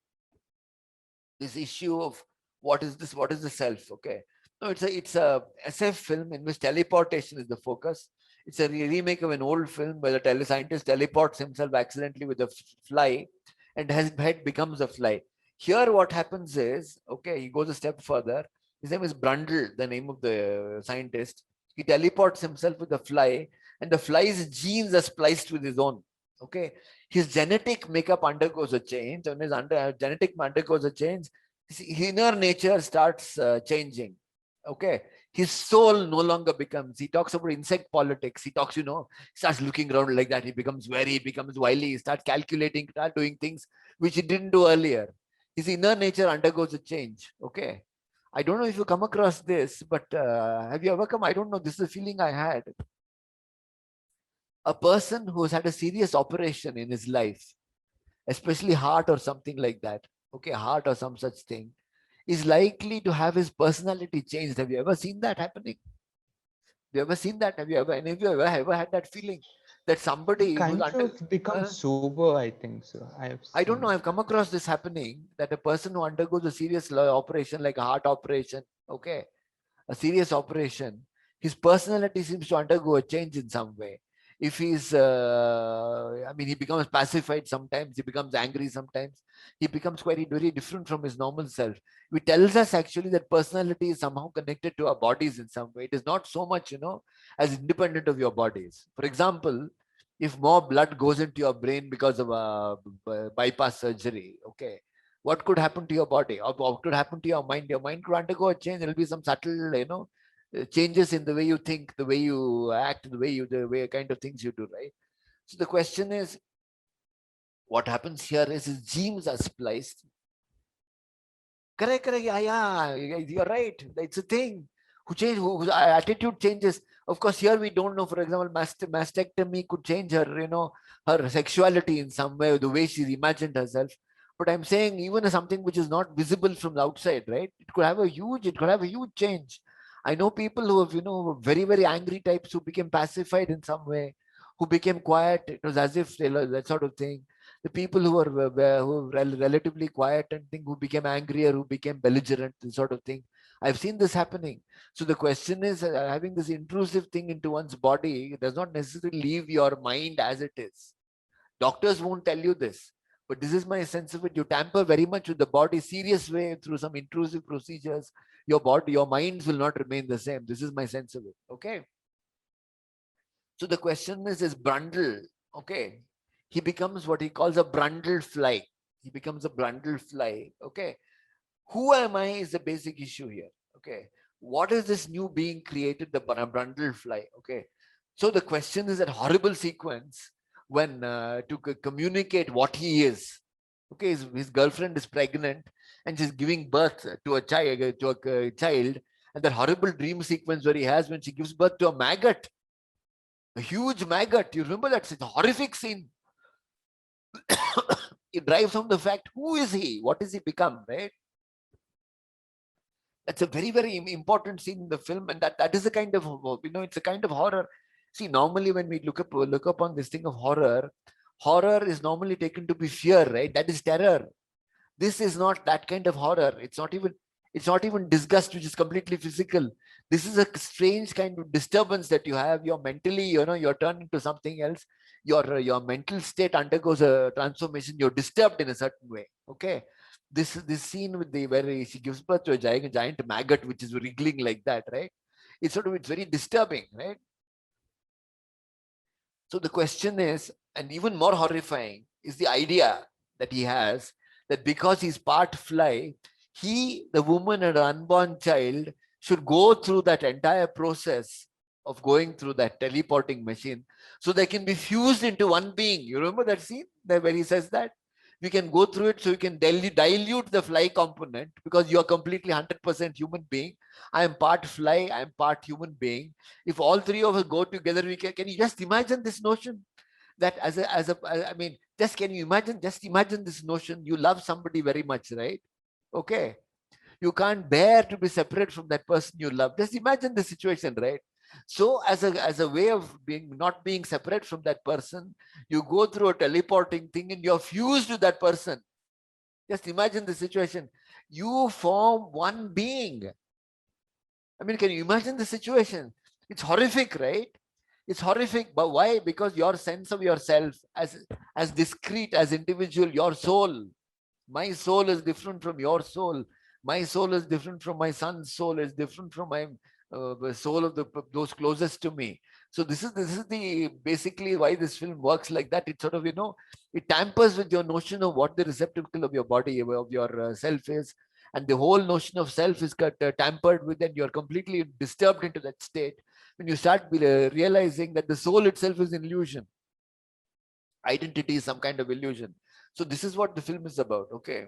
this issue of what is this? What is the self? Okay. No, it's a SF film in which teleportation is the focus. It's a remake of an old film where the scientist teleports himself accidentally with a fly, and his head becomes a fly. Here, what happens is, okay, he goes a step further. His name is Brundle, the name of the scientist. He teleports himself with a fly, and the fly's genes are spliced with his own. Okay, his genetic makeup undergoes a change. When his genetic undergoes a change, his inner nature starts changing. Okay, his soul no longer becomes. He talks about insect politics. He talks, starts looking around like that. He becomes wily. He starts calculating, start doing things which he didn't do earlier. His inner nature undergoes a change. Okay, I don't know if you come across this, but have you ever come? I don't know. This is a feeling I had. A person who's had a serious operation in his life, especially heart or something like that, okay, heart or some such thing, is likely to have his personality changed. Have you ever seen that happening? Have you ever seen that? Have you ever, any of you ever had that feeling that He somebody who's kind under, of becomes sober, I think so. I have I don't seen know, it. I've come across this happening, that a person who undergoes a serious operation like a heart operation, okay, a serious operation, his personality seems to undergo a change in some way. If he's, he becomes pacified sometimes, he becomes angry sometimes, he becomes quite very different from his normal self. It tells us actually that personality is somehow connected to our bodies in some way. It is not so much, as independent of your bodies. For example, if more blood goes into your brain because of a bypass surgery, okay, what could happen to your body, or what could happen to your mind? Your mind could undergo a change. There will be some subtle, changes in the way you think, the way you act, the way kind of things you do, right? So the question is, what happens here is his genes are spliced. Correct, correct. Yeah, you're right. It's a thing. Who change, whose attitude changes. Of course, here we don't know. For example, mastectomy could change her, her sexuality in some way, the way she's imagined herself. But I'm saying even something which is not visible from the outside, right? It could have a huge change. I know people who have, very, very angry types who became pacified in some way, who became quiet. It was as if that sort of thing. The people who were relatively quiet and thing, who became angrier, who became belligerent, this sort of thing. I've seen this happening. So the question is, having this intrusive thing into one's body does not necessarily leave your mind as it is. Doctors won't tell you this, but this is my sense of it. You tamper very much with the body, serious way, through some intrusive procedures. Your minds will not remain the same. This is my sense of it. Okay. So the question is Brundle, okay? He becomes what he calls a Brundle fly. He becomes a Brundle fly, okay? Who am I is the basic issue here, okay? What is this new being created, the Brundle fly, okay? So the question is that horrible sequence when to communicate what he is, okay? His girlfriend is pregnant and she's giving birth to a child, and that horrible dream sequence where he has when she gives birth to a maggot. A huge maggot. You remember that? It's a horrific scene. It drives home the fact, who is he? What does he become, right? That's a very, very important scene in the film. And that is a kind of, it's a kind of horror. See, normally when we look upon this thing of horror is normally taken to be fear, right? That is terror. This is not that kind of horror. It's not even disgust, which is completely physical. This is a strange kind of disturbance that you have. You're mentally, you're turned into something else. Your mental state undergoes a transformation. You're disturbed in a certain way. Okay. This scene with where she gives birth to a giant maggot, which is wriggling like that, right? It's very disturbing, right? So the question is, and even more horrifying, is the idea that he has that because he's part fly, the woman and her unborn child should go through that entire process of going through that teleporting machine so they can be fused into one being. You remember that scene where he says that? We can go through it so you can dilute the fly component because you are completely 100% human being. I am part fly, I am part human being. If all three of us go together, we can you just imagine this notion that I mean, just imagine this notion. You love somebody very much, right? Okay. You can't bear to be separate from that person you love. Just imagine the situation, right? So as a way of not being separate from that person, you go through a teleporting thing and you're fused to that person. Just imagine the situation. You form one being. I mean, can you imagine the situation? It's horrific, right? It's horrific, but why? Because your sense of yourself as discrete, as individual, your soul. My soul is different from your soul. My soul is different from my son's soul. Is different from my soul of those closest to me. So this is the basically why this film works like that. It sort of it tampers with your notion of what the receptacle of your body, of your self is, and the whole notion of self is tampered with, and you're completely disturbed into that state when you start realizing that the soul itself is an illusion. Identity is some kind of illusion. So this is what the film is about. Okay.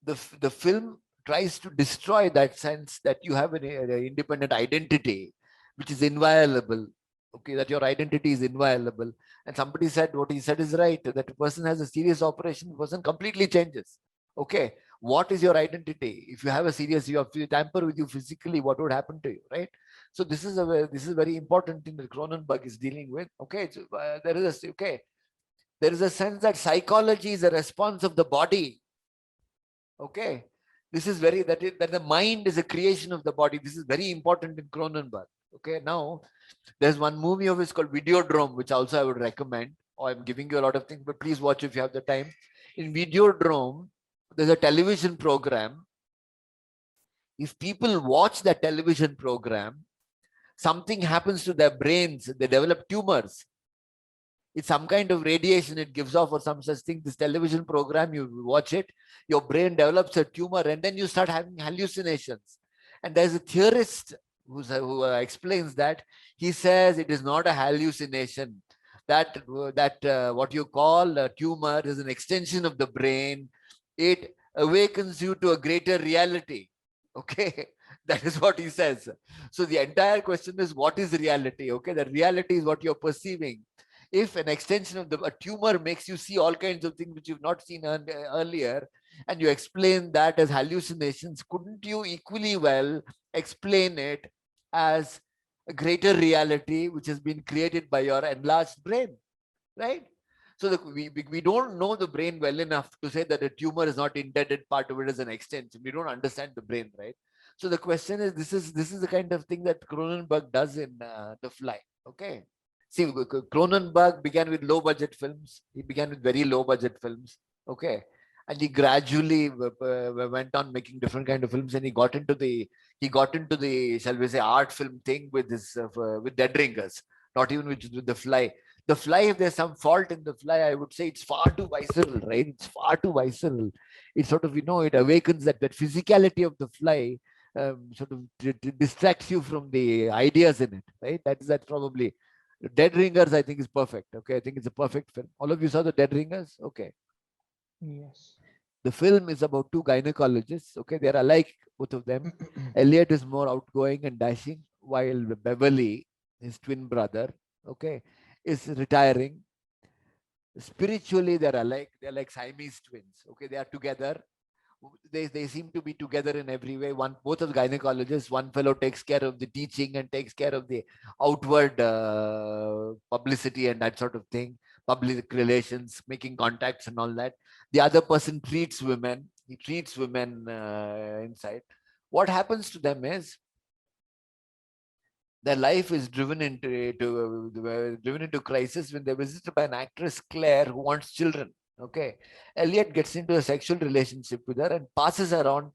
The film tries to destroy that sense that you have an independent identity which is inviolable. Okay, that your identity is inviolable. And somebody said what he said is right, that a person has a serious operation, the person completely changes. Okay, what is your identity? If you have a serious, you have to tamper with you physically, what would happen to you, right? So this is a very important thing that Cronenberg is dealing with. Okay, so, there is a sense that psychology is a response of the body. Okay, this is that the mind is a creation of the body. This is very important in Cronenberg. Okay, now there's one movie of his called Videodrome, which also I would recommend. Or I'm giving you a lot of things, but please watch if you have the time. In Videodrome, there's a television program. If people watch that television program, something happens to their brains. They develop tumors. It's some kind of radiation it gives off or some such thing. This television program, you watch it, your brain develops a tumor and then you start having hallucinations. And there's a theorist who explains that. He says it is not a hallucination. That what you call a tumor is an extension of the brain. It awakens you to a greater reality. Okay, that is what he says. So the entire question is, what is reality? Okay, the reality is what you're perceiving. If an extension of a tumor makes you see all kinds of things which you've not seen earlier, and you explain that as hallucinations, couldn't you equally well explain it as a greater reality which has been created by your enlarged brain, right? So we don't know the brain well enough to say that a tumor is not intended part of it as an extension. We don't understand the brain, right? So the question is, this is the kind of thing that Cronenberg does in The Fly. Okay. See, Cronenberg began with low budget films. He began with very low budget films. Okay. And he gradually went on making different kind of films, and he got into the shall we say art film thing with with Dead Ringers, not even with The Fly. The Fly, if there's some fault in The Fly, I would say it's far too visceral, right? It's far too visceral. It sort of, it awakens that physicality of The Fly, sort of distracts you from the ideas in it, right? That's probably Dead Ringers, I think, is perfect. Okay, I think it's a perfect film. All of you saw the Dead Ringers? Okay. Yes. The film is about two gynecologists. Okay, they're alike, both of them. Elliot is more outgoing and dashing, while Beverly, his twin brother, okay, is retiring. Spiritually, they're alike. They're like Siamese twins. Okay, they are together. They seem to be together in every way. Both of the gynecologists. One fellow takes care of the teaching and takes care of the outward publicity and that sort of thing, public relations, making contacts and all that. The other person treats women. He treats women inside. What happens to them is their life is driven into crisis when they're visited by an actress, Claire, who wants children. Okay, Elliot gets into a sexual relationship with her and passes her on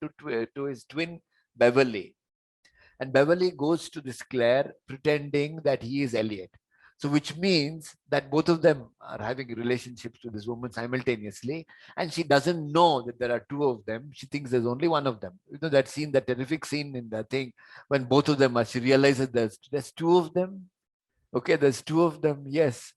to his twin, Beverly. And Beverly goes to this Claire pretending that he is Elliot. So which means that both of them are having relationships with this woman simultaneously, and she doesn't know that there are two of them. She thinks there's only one of them. That scene, that terrific scene in the thing when both of them are, she realizes there's two of them. Okay, there's two of them. Yes.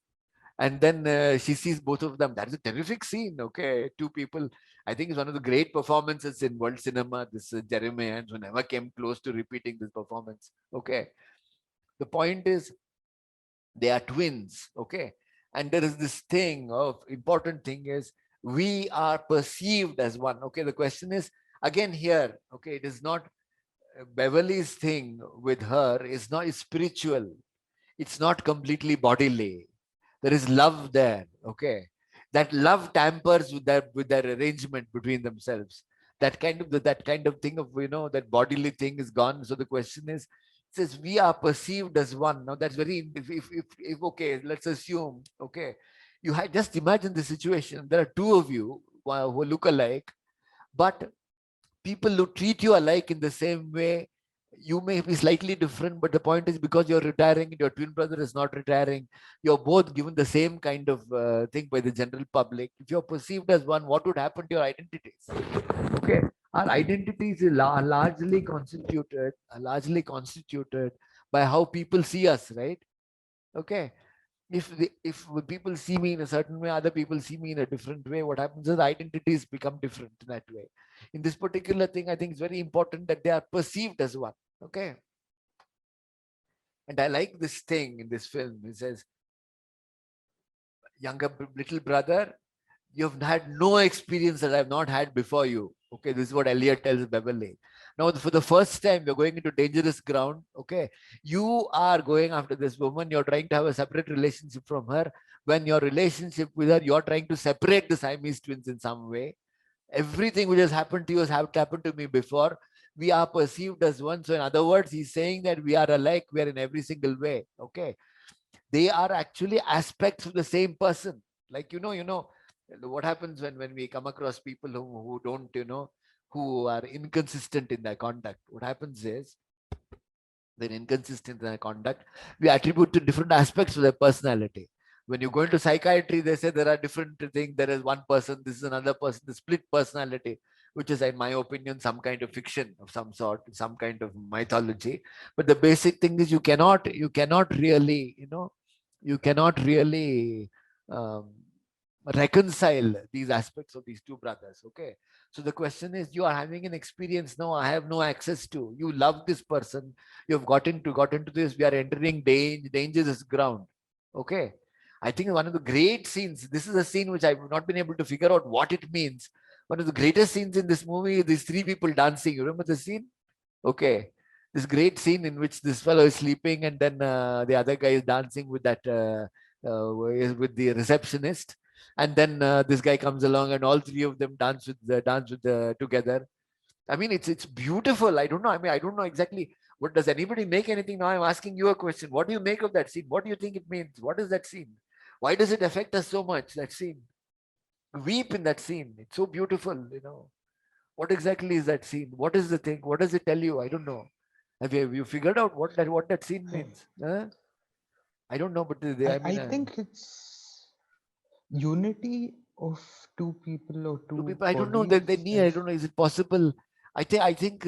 And then she sees both of them. That's a terrific scene. Okay, two people. I think it's one of the great performances in world cinema. This Jeremy Irons, who never came close to repeating this performance. Okay, the point is they are twins. Okay, and there is this thing of important thing is we are perceived as one. Okay, the question is again here. Okay, it is not Beverly's thing with her is not spiritual. It's not completely bodily. There is love there. Okay, that love tampers with their arrangement between themselves. That kind of thing of that bodily thing is gone. So the question is, it says we are perceived as one. Now that's very, if okay, let's assume, okay, you had just imagine the situation. There are two of you who look alike, but people who treat you alike in the same way, you may be slightly different, but the point is because you're retiring and your twin brother is not retiring, you're both given the same kind of thing by the general public. If you're perceived as one, what would happen to your identities? Okay, our identities are largely constituted by how people see us, right? Okay, if people see me in a certain way, other people see me in a different way, what happens is identities become different in that way. In this particular thing, I think it's very important that they are perceived as one. Okay, and I like this thing in this film. It says, younger little brother, you've had no experience that I've not had before you. Okay, this is what Elliot tells Beverly. Now, for the first time, you're going into dangerous ground. Okay, you are going after this woman. You're trying to have a separate relationship from her. When your relationship with her, you're trying to separate the Siamese twins in some way. Everything which has happened to you has happened to me before. We are perceived as one. So, in other words, he's saying that we are alike. We are in every single way. Okay, they are actually aspects of the same person. Like what happens when we come across people who don't who are inconsistent in their conduct. What happens is they're inconsistent in their conduct. We attribute to different aspects of their personality. When you go into psychiatry, they say there are different things. There is one person, this is another person, the split personality, which is, in my opinion, some kind of fiction of some sort, some kind of mythology. But the basic thing is you cannot really, you cannot really um, reconcile these aspects of these two brothers. Okay, so the question is, you are having an experience now I have no access to. You love this person, you have got into this, we are entering dangerous ground. Okay, I think one of the great scenes, this is a scene which I've not been able to figure out what it means. One of the greatest scenes in this movie is these three people dancing. You remember the scene? Okay, this great scene in which this fellow is sleeping and then the other guy is dancing with that with the receptionist, and then this guy comes along and all three of them dance with together. I mean, it's beautiful. I don't know. I mean, I don't know exactly what does anybody make anything now. I'm asking you a question. What do you make of that scene? What do you think it means? What is that scene? Why does it affect us so much? That scene. Weep in that scene. It's so beautiful. What exactly is that scene? What is the thing? What does it tell you? I don't know. Have you figured out what that scene I, means? Huh? I don't know, but I I mean, I think it's unity of two people or two two people. I don't know that they bodies. need. I don't know. Is it possible? I think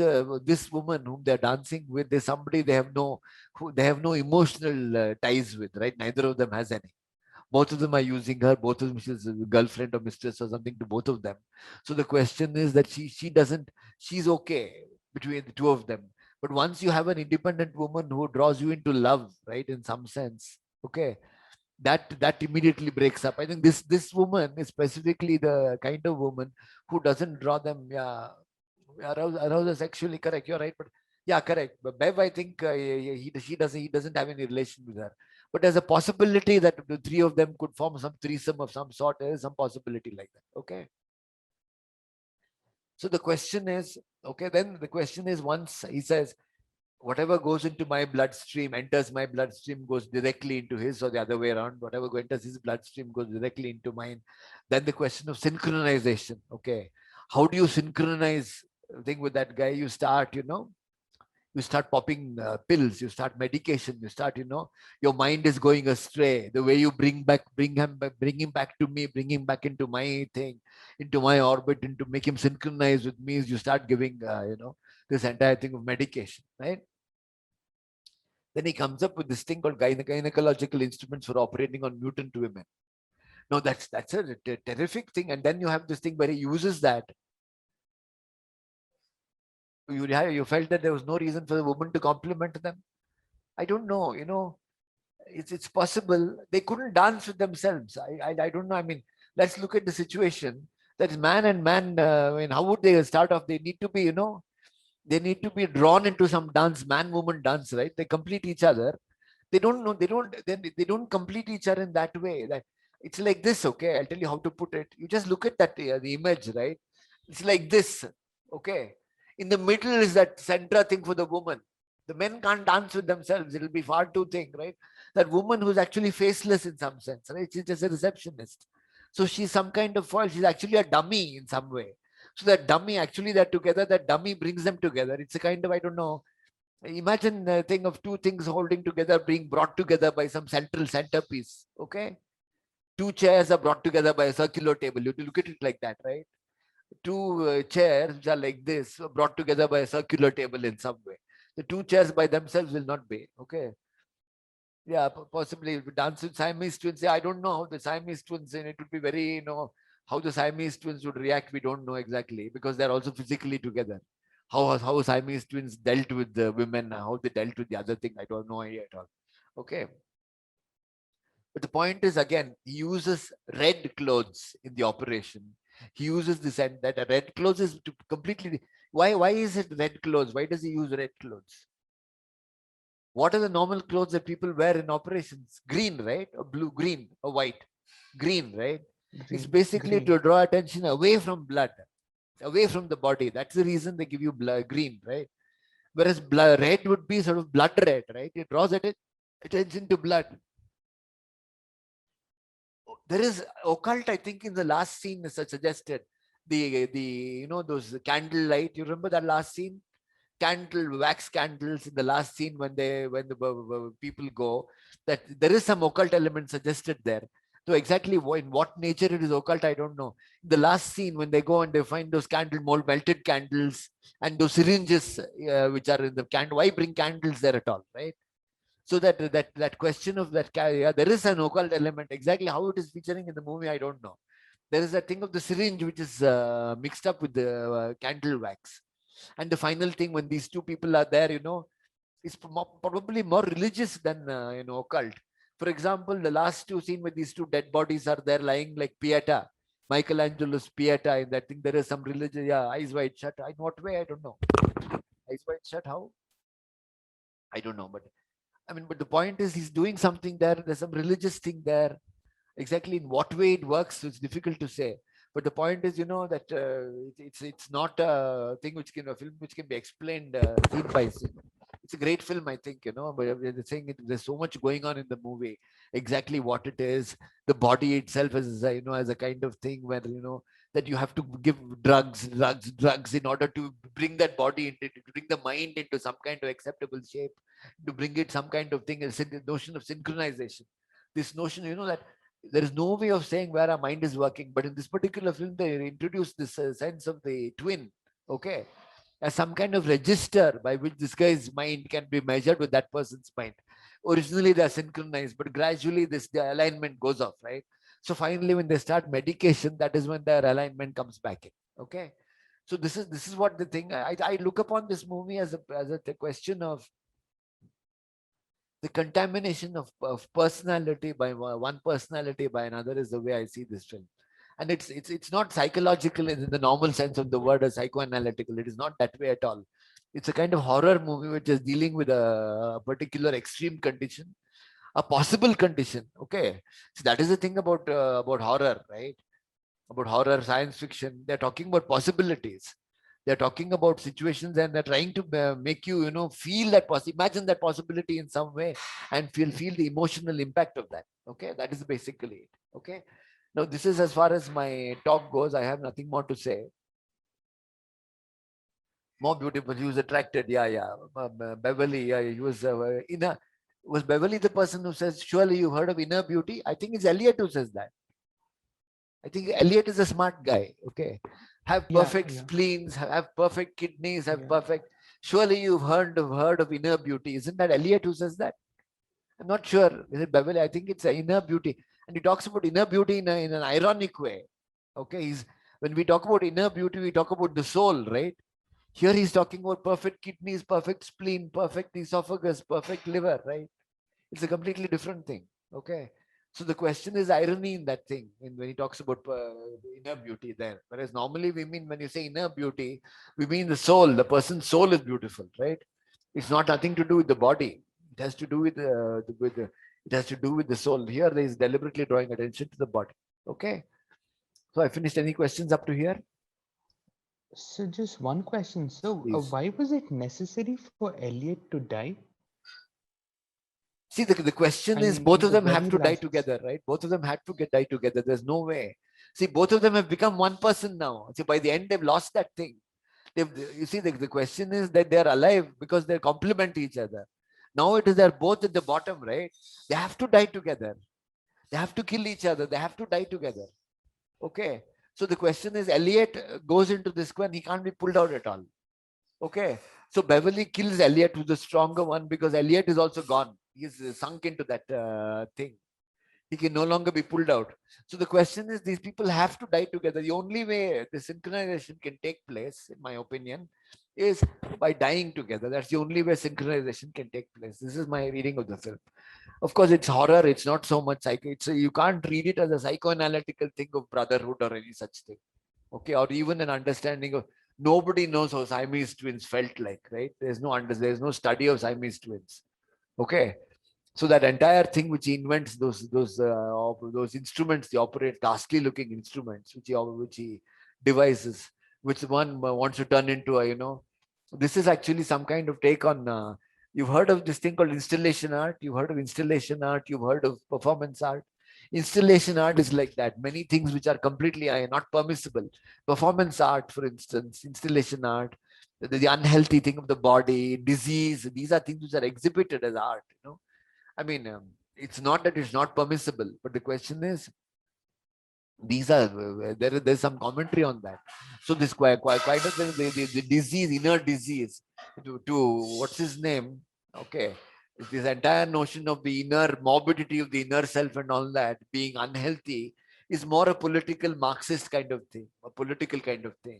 this woman whom they're dancing with, there's somebody they have no emotional ties with, right? Neither of them has any. Both of them are using her. Both of them, she's a girlfriend or mistress or something to both of them. So the question is that she doesn't. She's okay between the two of them. But once you have an independent woman who draws you into love, right, in some sense, okay, that immediately breaks up. I think this woman is specifically the kind of woman who doesn't draw them, yeah, arouse us sexually. Correct, you're right, but yeah, correct. But Bev, I think he doesn't have any relation with her, but there's a possibility that the three of them could form some threesome of some sort. There is some possibility like that. Okay, so the question is, okay, then the question is, once he says whatever goes into my bloodstream enters my bloodstream, goes directly into his, or the other way around, whatever enters his bloodstream goes directly into mine. Then the question of synchronization. Okay, how do you synchronize thing with that guy? You start popping pills, you start medication, you start, your mind is going astray. The way you bring him back to me, bring him back into my thing, into my orbit, into make him synchronize with me, is you start giving this entire thing of medication, right? Then he comes up with this thing called gynecological instruments for operating on mutant women. Now that's a terrific thing. And then you have this thing where he uses that. You felt that there was no reason for the woman to compliment them. I don't know. It's possible they couldn't dance with themselves. I don't know. I mean, let's look at the situation. That is man and man. I mean, how would they start off? They need to be, they need to be drawn into some dance, man woman dance, right? They complete each other. They don't know, they don't complete each other in that way. That it's like this. Okay, I'll tell you how to put it. You just look at that, the image, right? It's like this. Okay, in the middle is that center thing for the woman. The men can't dance with themselves, it'll be far too thing, right? That woman who's actually faceless in some sense, right? She's just a receptionist, so she's some kind of foil. She's actually a dummy in some way. So that dummy, actually, they're together, that dummy brings them together. It's a kind of, I don't know, imagine a thing of two things holding together, being brought together by some central centerpiece. Okay, two chairs are brought together by a circular table. You look at it like that, right? Two chairs which are like this, brought together by a circular table in some way. The two chairs by themselves will not be. Okay, yeah, possibly dance with Siamese twins. Yeah, I don't know how the Siamese twins, and it would be very, how the Siamese twins would react. We don't know exactly, because they're also physically together. How Siamese twins dealt with the women, how they dealt with the other thing, I don't know idea at all. Okay, but the point is, again, he uses red clothes in the operation. He uses this, and that red clothes is to completely. Why is it red clothes? Why does he use red clothes? What are the normal clothes that people wear in operations? Green, right? Or blue, green, or white. Green, right? It's basically Green. to draw attention away from blood, away from the body. That's the reason they give you blood, green, right? Whereas red would be sort of blood red, right? It draws attention to blood. There is occult, I think, in the last scene is suggested. The those candle light. You remember that last scene? Wax candles in the last scene when the people go, that there is some occult element suggested there. So exactly in what nature it is occult, I don't know. The last scene when they go and they find those candle mold melted candles and those syringes which are in the candle. Why bring candles there at all, right? So that question of that, yeah, there is an occult element. Exactly how it is featuring in the movie, I don't know. there is a thing of the syringe which is mixed up with the candle wax. And the final thing, when these two people are there, is probably more religious than occult. For example, the last two scene where these two dead bodies are there lying like Pieta, Michelangelo's Pieta, in that thing there is some religion. Yeah, eyes wide shut. In what way? I don't know. Eyes wide shut. How? I don't know. But I mean, but the point is, he's doing something there. There's some religious thing there. Exactly in what way it works, it's difficult to say. But the point is, that it's not a thing which can, a film which can be explained scene by scene. It's a great film, I think, but the thing, there's so much going on in the movie. Exactly what it is, the body itself is, as a kind of thing where, that you have to give drugs in order to bring that body into, to bring the mind into some kind of acceptable shape, to bring it some kind of thing, a notion of synchronization. This notion, that there is no way of saying where our mind is working, but in this particular film they introduce this sense of the twin, okay, as some kind of register by which this guy's mind can be measured with that person's mind. Originally they're synchronized, but gradually the alignment goes off, right? So finally when they start medication, that is when their alignment comes back in. Okay, so this is what the thing, I look upon this movie as a question of the contamination of personality by one personality by another, is the way I see this film. And it's not psychological in the normal sense of the word, or psychoanalytical. It is not that way at all. It's a kind of horror movie which is dealing with a particular extreme condition, a possible condition. Okay, so that is the thing about horror, right? About horror, science fiction, they're talking about possibilities. They're talking about situations, and they're trying to make you, feel that imagine that possibility in some way, and feel the emotional impact of that. Okay, that is basically it. Okay, now this is as far as my talk goes. I have nothing more to say. More beautiful. He was attracted. Yeah, yeah. Beverly. Yeah, he was inner. Was Beverly the person who says, "Surely you've heard of inner beauty"? I think it's Elliot who says that. I think Elliot is a smart guy. Okay, have Yeah, perfect yeah, spleens, have perfect kidneys, have yeah. perfect. Surely you've heard of inner beauty. Isn't that Elliot who says that? I'm not sure. Is it Beverly? I think it's inner beauty, and he talks about inner beauty in an ironic way. Okay, when we talk about inner beauty, we talk about the soul, right? Here he's talking about perfect kidneys, perfect spleen, perfect esophagus, perfect liver, right? It's a completely different thing. Okay. So the question is irony in that thing, when he talks about inner beauty there. Whereas normally we mean, when you say inner beauty, we mean the soul. The person's soul is beautiful, right? It's not nothing to do with the body. It has to do it has to do with the soul. Here there is deliberately drawing attention to the body. Okay. So I finished. Any questions up to here? So just one question. So Please. why was it necessary for Elliot to die? See, the question I is, mean, both in of the them have very to die last. together, right? Both of them had to die together. There's no way. See, both of them have become one person now. See, by the end, they've lost that thing. You see, the question is that they're alive because they complement each other. Now it is they're both at the bottom, right? They have to die together. They have to kill each other. They have to die together. Okay. So the question is, Elliot goes into this one, he can't be pulled out at all. Okay. So Beverly kills Elliot, who's the stronger one, because Elliot is also gone. He's sunk into that thing. He can no longer be pulled out. So the question is, these people have to die together. The only way the synchronization can take place, in my opinion, is by dying together. That's the only way synchronization can take place. This is my reading of the film. Of course, it's horror. It's not so much psycho. You can't read it as a psychoanalytical thing of brotherhood or any such thing. Okay, or even an understanding of, nobody knows how Siamese twins felt like, right? There's no study of Siamese twins. Okay, so that entire thing which he invents, those instruments, the operate ghastly looking instruments which he devises, which one wants to turn into this is actually some kind of take on. You've heard of this thing called installation art. You've heard of installation art. You've heard of performance art. Installation art is like that. Many things which are completely not permissible. Performance art, for instance, installation art, the unhealthy thing of the body, disease. These are things which are exhibited as art. I mean, it's not that it's not permissible, but the question is, these are there's some commentary on that. So this quite a thing, the disease, inner disease, to what's his name? Okay, this entire notion of the inner morbidity of the inner self and all that being unhealthy is more a political Marxist kind of thing, a political kind of thing.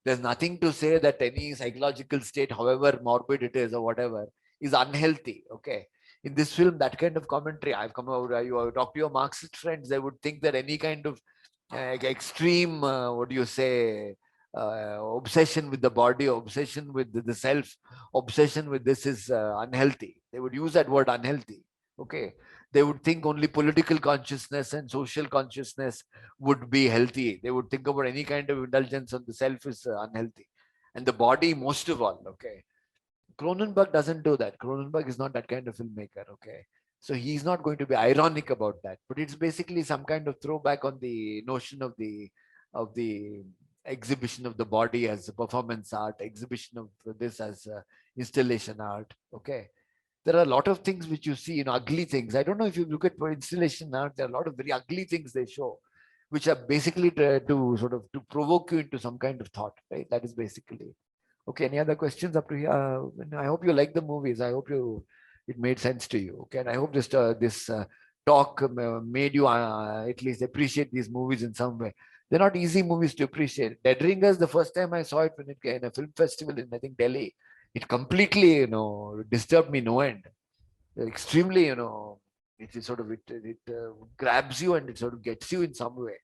There's nothing to say that any psychological state, however morbid it is or whatever, is unhealthy. Okay. In this film, that kind of commentary, I've come over, you talk to your Marxist friends, they would think that any kind of extreme, what do you say, obsession with the body, obsession with the self, obsession with this is unhealthy. They would use that word unhealthy. Okay. They would think only political consciousness and social consciousness would be healthy. They would think about any kind of indulgence on the self is unhealthy. And the body, most of all. Okay. Cronenberg doesn't do that. Cronenberg is not that kind of filmmaker. Okay. So he's not going to be ironic about that. But it's basically some kind of throwback on the notion of the exhibition of the body as a performance art, exhibition of this as installation art. Okay. There are a lot of things which you see, ugly things. I don't know if you look at for installation art, there are a lot of very ugly things they show, which are basically to sort of to provoke you into some kind of thought, right? That is basically. Okay, any other questions up to here? I hope you like the movies. I hope it made sense to you. Okay, and I hope this talk made you at least appreciate these movies in some way. They're not easy movies to appreciate. Dead Ringers, the first time I saw it when it came in a film festival in I think Delhi, it completely disturbed me no end. Extremely, it is sort of it grabs you and it sort of gets you in some way.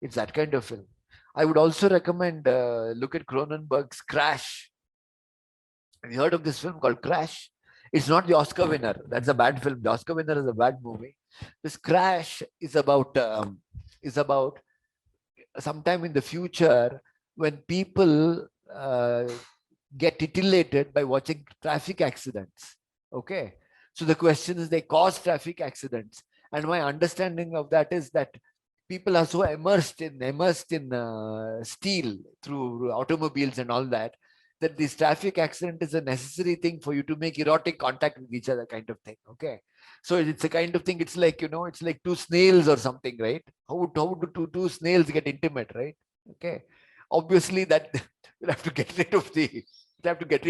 It's that kind of film. I would also recommend look at Cronenberg's Crash. Have you heard of this film called Crash? It's not the Oscar winner. That's a bad film. The Oscar winner is a bad movie. This Crash is about sometime in the future when people get titillated by watching traffic accidents. Okay. So the question is, they cause traffic accidents. And my understanding of that is that people are so immersed in steel through automobiles and all that, that this traffic accident is a necessary thing for you to make erotic contact with each other, kind of thing. Okay. So it's a kind of thing. It's like, it's like two snails or something, right? How would two snails get intimate, right? Okay. Obviously that you'll have to get rid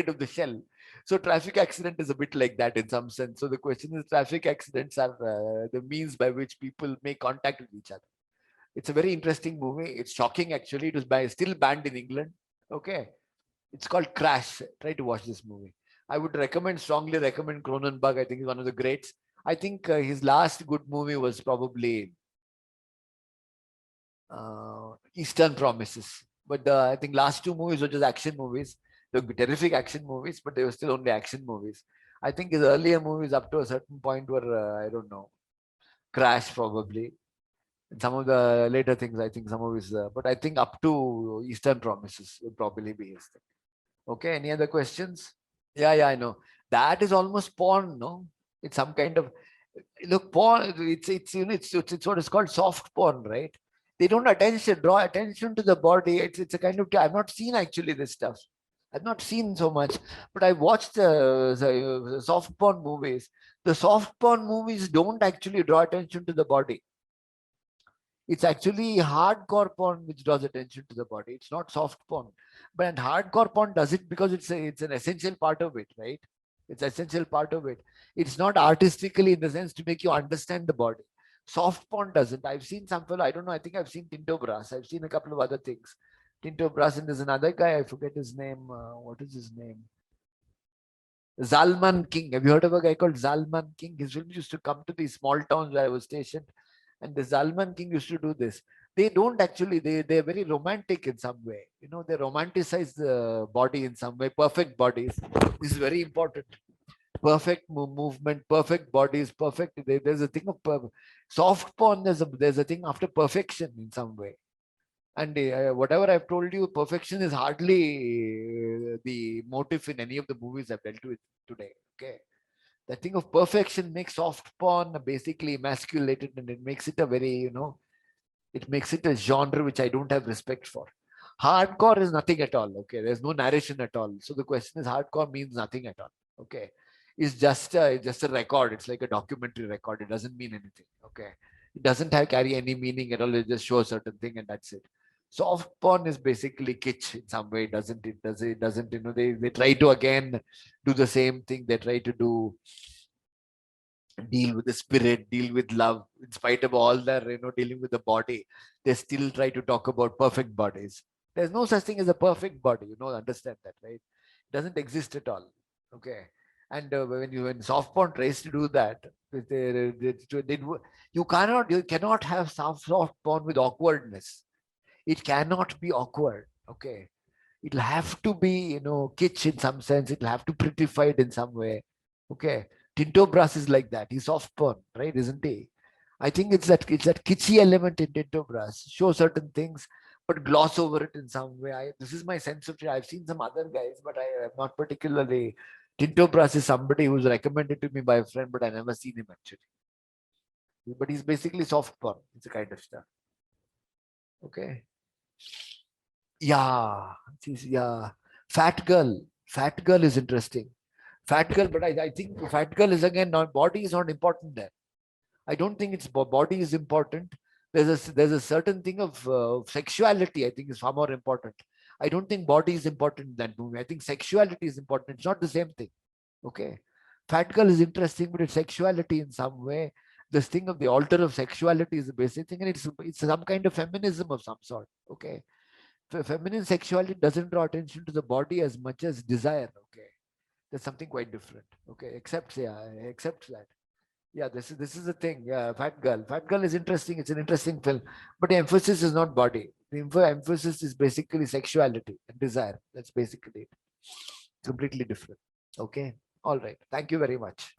of the shell. So traffic accident is a bit like that in some sense. So the question is, traffic accidents are the means by which people make contact with each other. It's a very interesting movie. It's shocking, actually. It was still banned in England. Okay. It's called Crash. Try to watch this movie. I would strongly recommend Cronenberg. I think he's one of the greats. I think his last good movie was probably Eastern Promises. But I think last two movies were just action movies. They were terrific action movies, but they were still only action movies. I think his earlier movies up to a certain point were, I don't know, Crash probably. And some of the later things, I think some of his, but I think up to Eastern Promises would probably be his thing. Okay, any other questions? Yeah, I know. That is almost porn, no? It's some kind of, look, porn, it's what is called soft porn, right? They don't draw attention to the body. It's a kind of, I've not seen actually this stuff. I've not seen so much, but I watched the soft porn movies. The soft porn movies don't actually draw attention to the body. It's actually hardcore porn which draws attention to the body. It's not soft porn. But hardcore porn does it because it's an essential part of it, right? It's essential part of it. It's not artistically in the sense to make you understand the body. Soft porn doesn't. I've seen some fellow, I don't know, I think I've seen Tinto Brass. I've seen a couple of other things. Tinto Brass, and there's another guy, I forget his name. What is his name? Zalman King. Have you heard of a guy called Zalman King? His films used to come to these small towns where I was stationed. And the Zalman King used to do this. They don't actually, they're very romantic in some way. They romanticize the body in some way, perfect bodies. This is very important. Perfect movement, perfect bodies, perfect. There's a thing of soft porn, there's a thing after perfection in some way. And whatever I've told you, perfection is hardly the motive in any of the movies I've dealt with today. Okay. The thing of perfection makes soft porn basically emasculated, and it makes it a very, it makes it a genre which I don't have respect for. Hardcore is nothing at all. Okay. There's no narration at all. So the question is, hardcore means nothing at all. Okay. It's just a record. It's like a documentary record. It doesn't mean anything. Okay. It doesn't carry any meaning at all. It just shows a certain thing and that's it. Soft porn is basically kitsch in some way. It doesn't, they try to again do the same thing. They try to do deal with the spirit, deal with love, in spite of all their, dealing with the body, they still try to talk about perfect bodies. There's no such thing as a perfect body, understand that, right? It doesn't exist at all. Okay. And when soft porn tries to do that, you cannot have soft porn with awkwardness. It cannot be awkward. Okay. It'll have to be, kitsch in some sense. It'll have to prettify it in some way. Okay. Tinto Brass is like that. He's soft porn, right? Isn't he? I think it's that kitschy element in Tinto Brass. Show certain things, but gloss over it in some way. This is my sense of it. I've seen some other guys, but I am not particularly. Tinto Brass is somebody who's recommended to me by a friend, but I never seen him actually. But he's basically soft porn. It's a kind of stuff. Okay. Yeah, yeah. Fat girl. Fat girl is interesting. Fat girl, but I think fat girl is again not, body is not important there. I don't think it's body is important. There's a certain thing of sexuality. I think is far more important. I don't think body is important in that movie. I think sexuality is important. It's not the same thing. Okay, fat girl is interesting, but it's sexuality in some way. This thing of the altar of sexuality is the basic thing, and it's some kind of feminism of some sort. Okay, feminine sexuality doesn't draw attention to the body as much as desire. Okay, there's something quite different. Okay, except that. Yeah, this is the thing. Yeah, Fat Girl. Fat Girl is interesting. It's an interesting film, but the emphasis is not body. The emphasis is basically sexuality and desire. That's basically it. Completely different. Okay. All right. Thank you very much.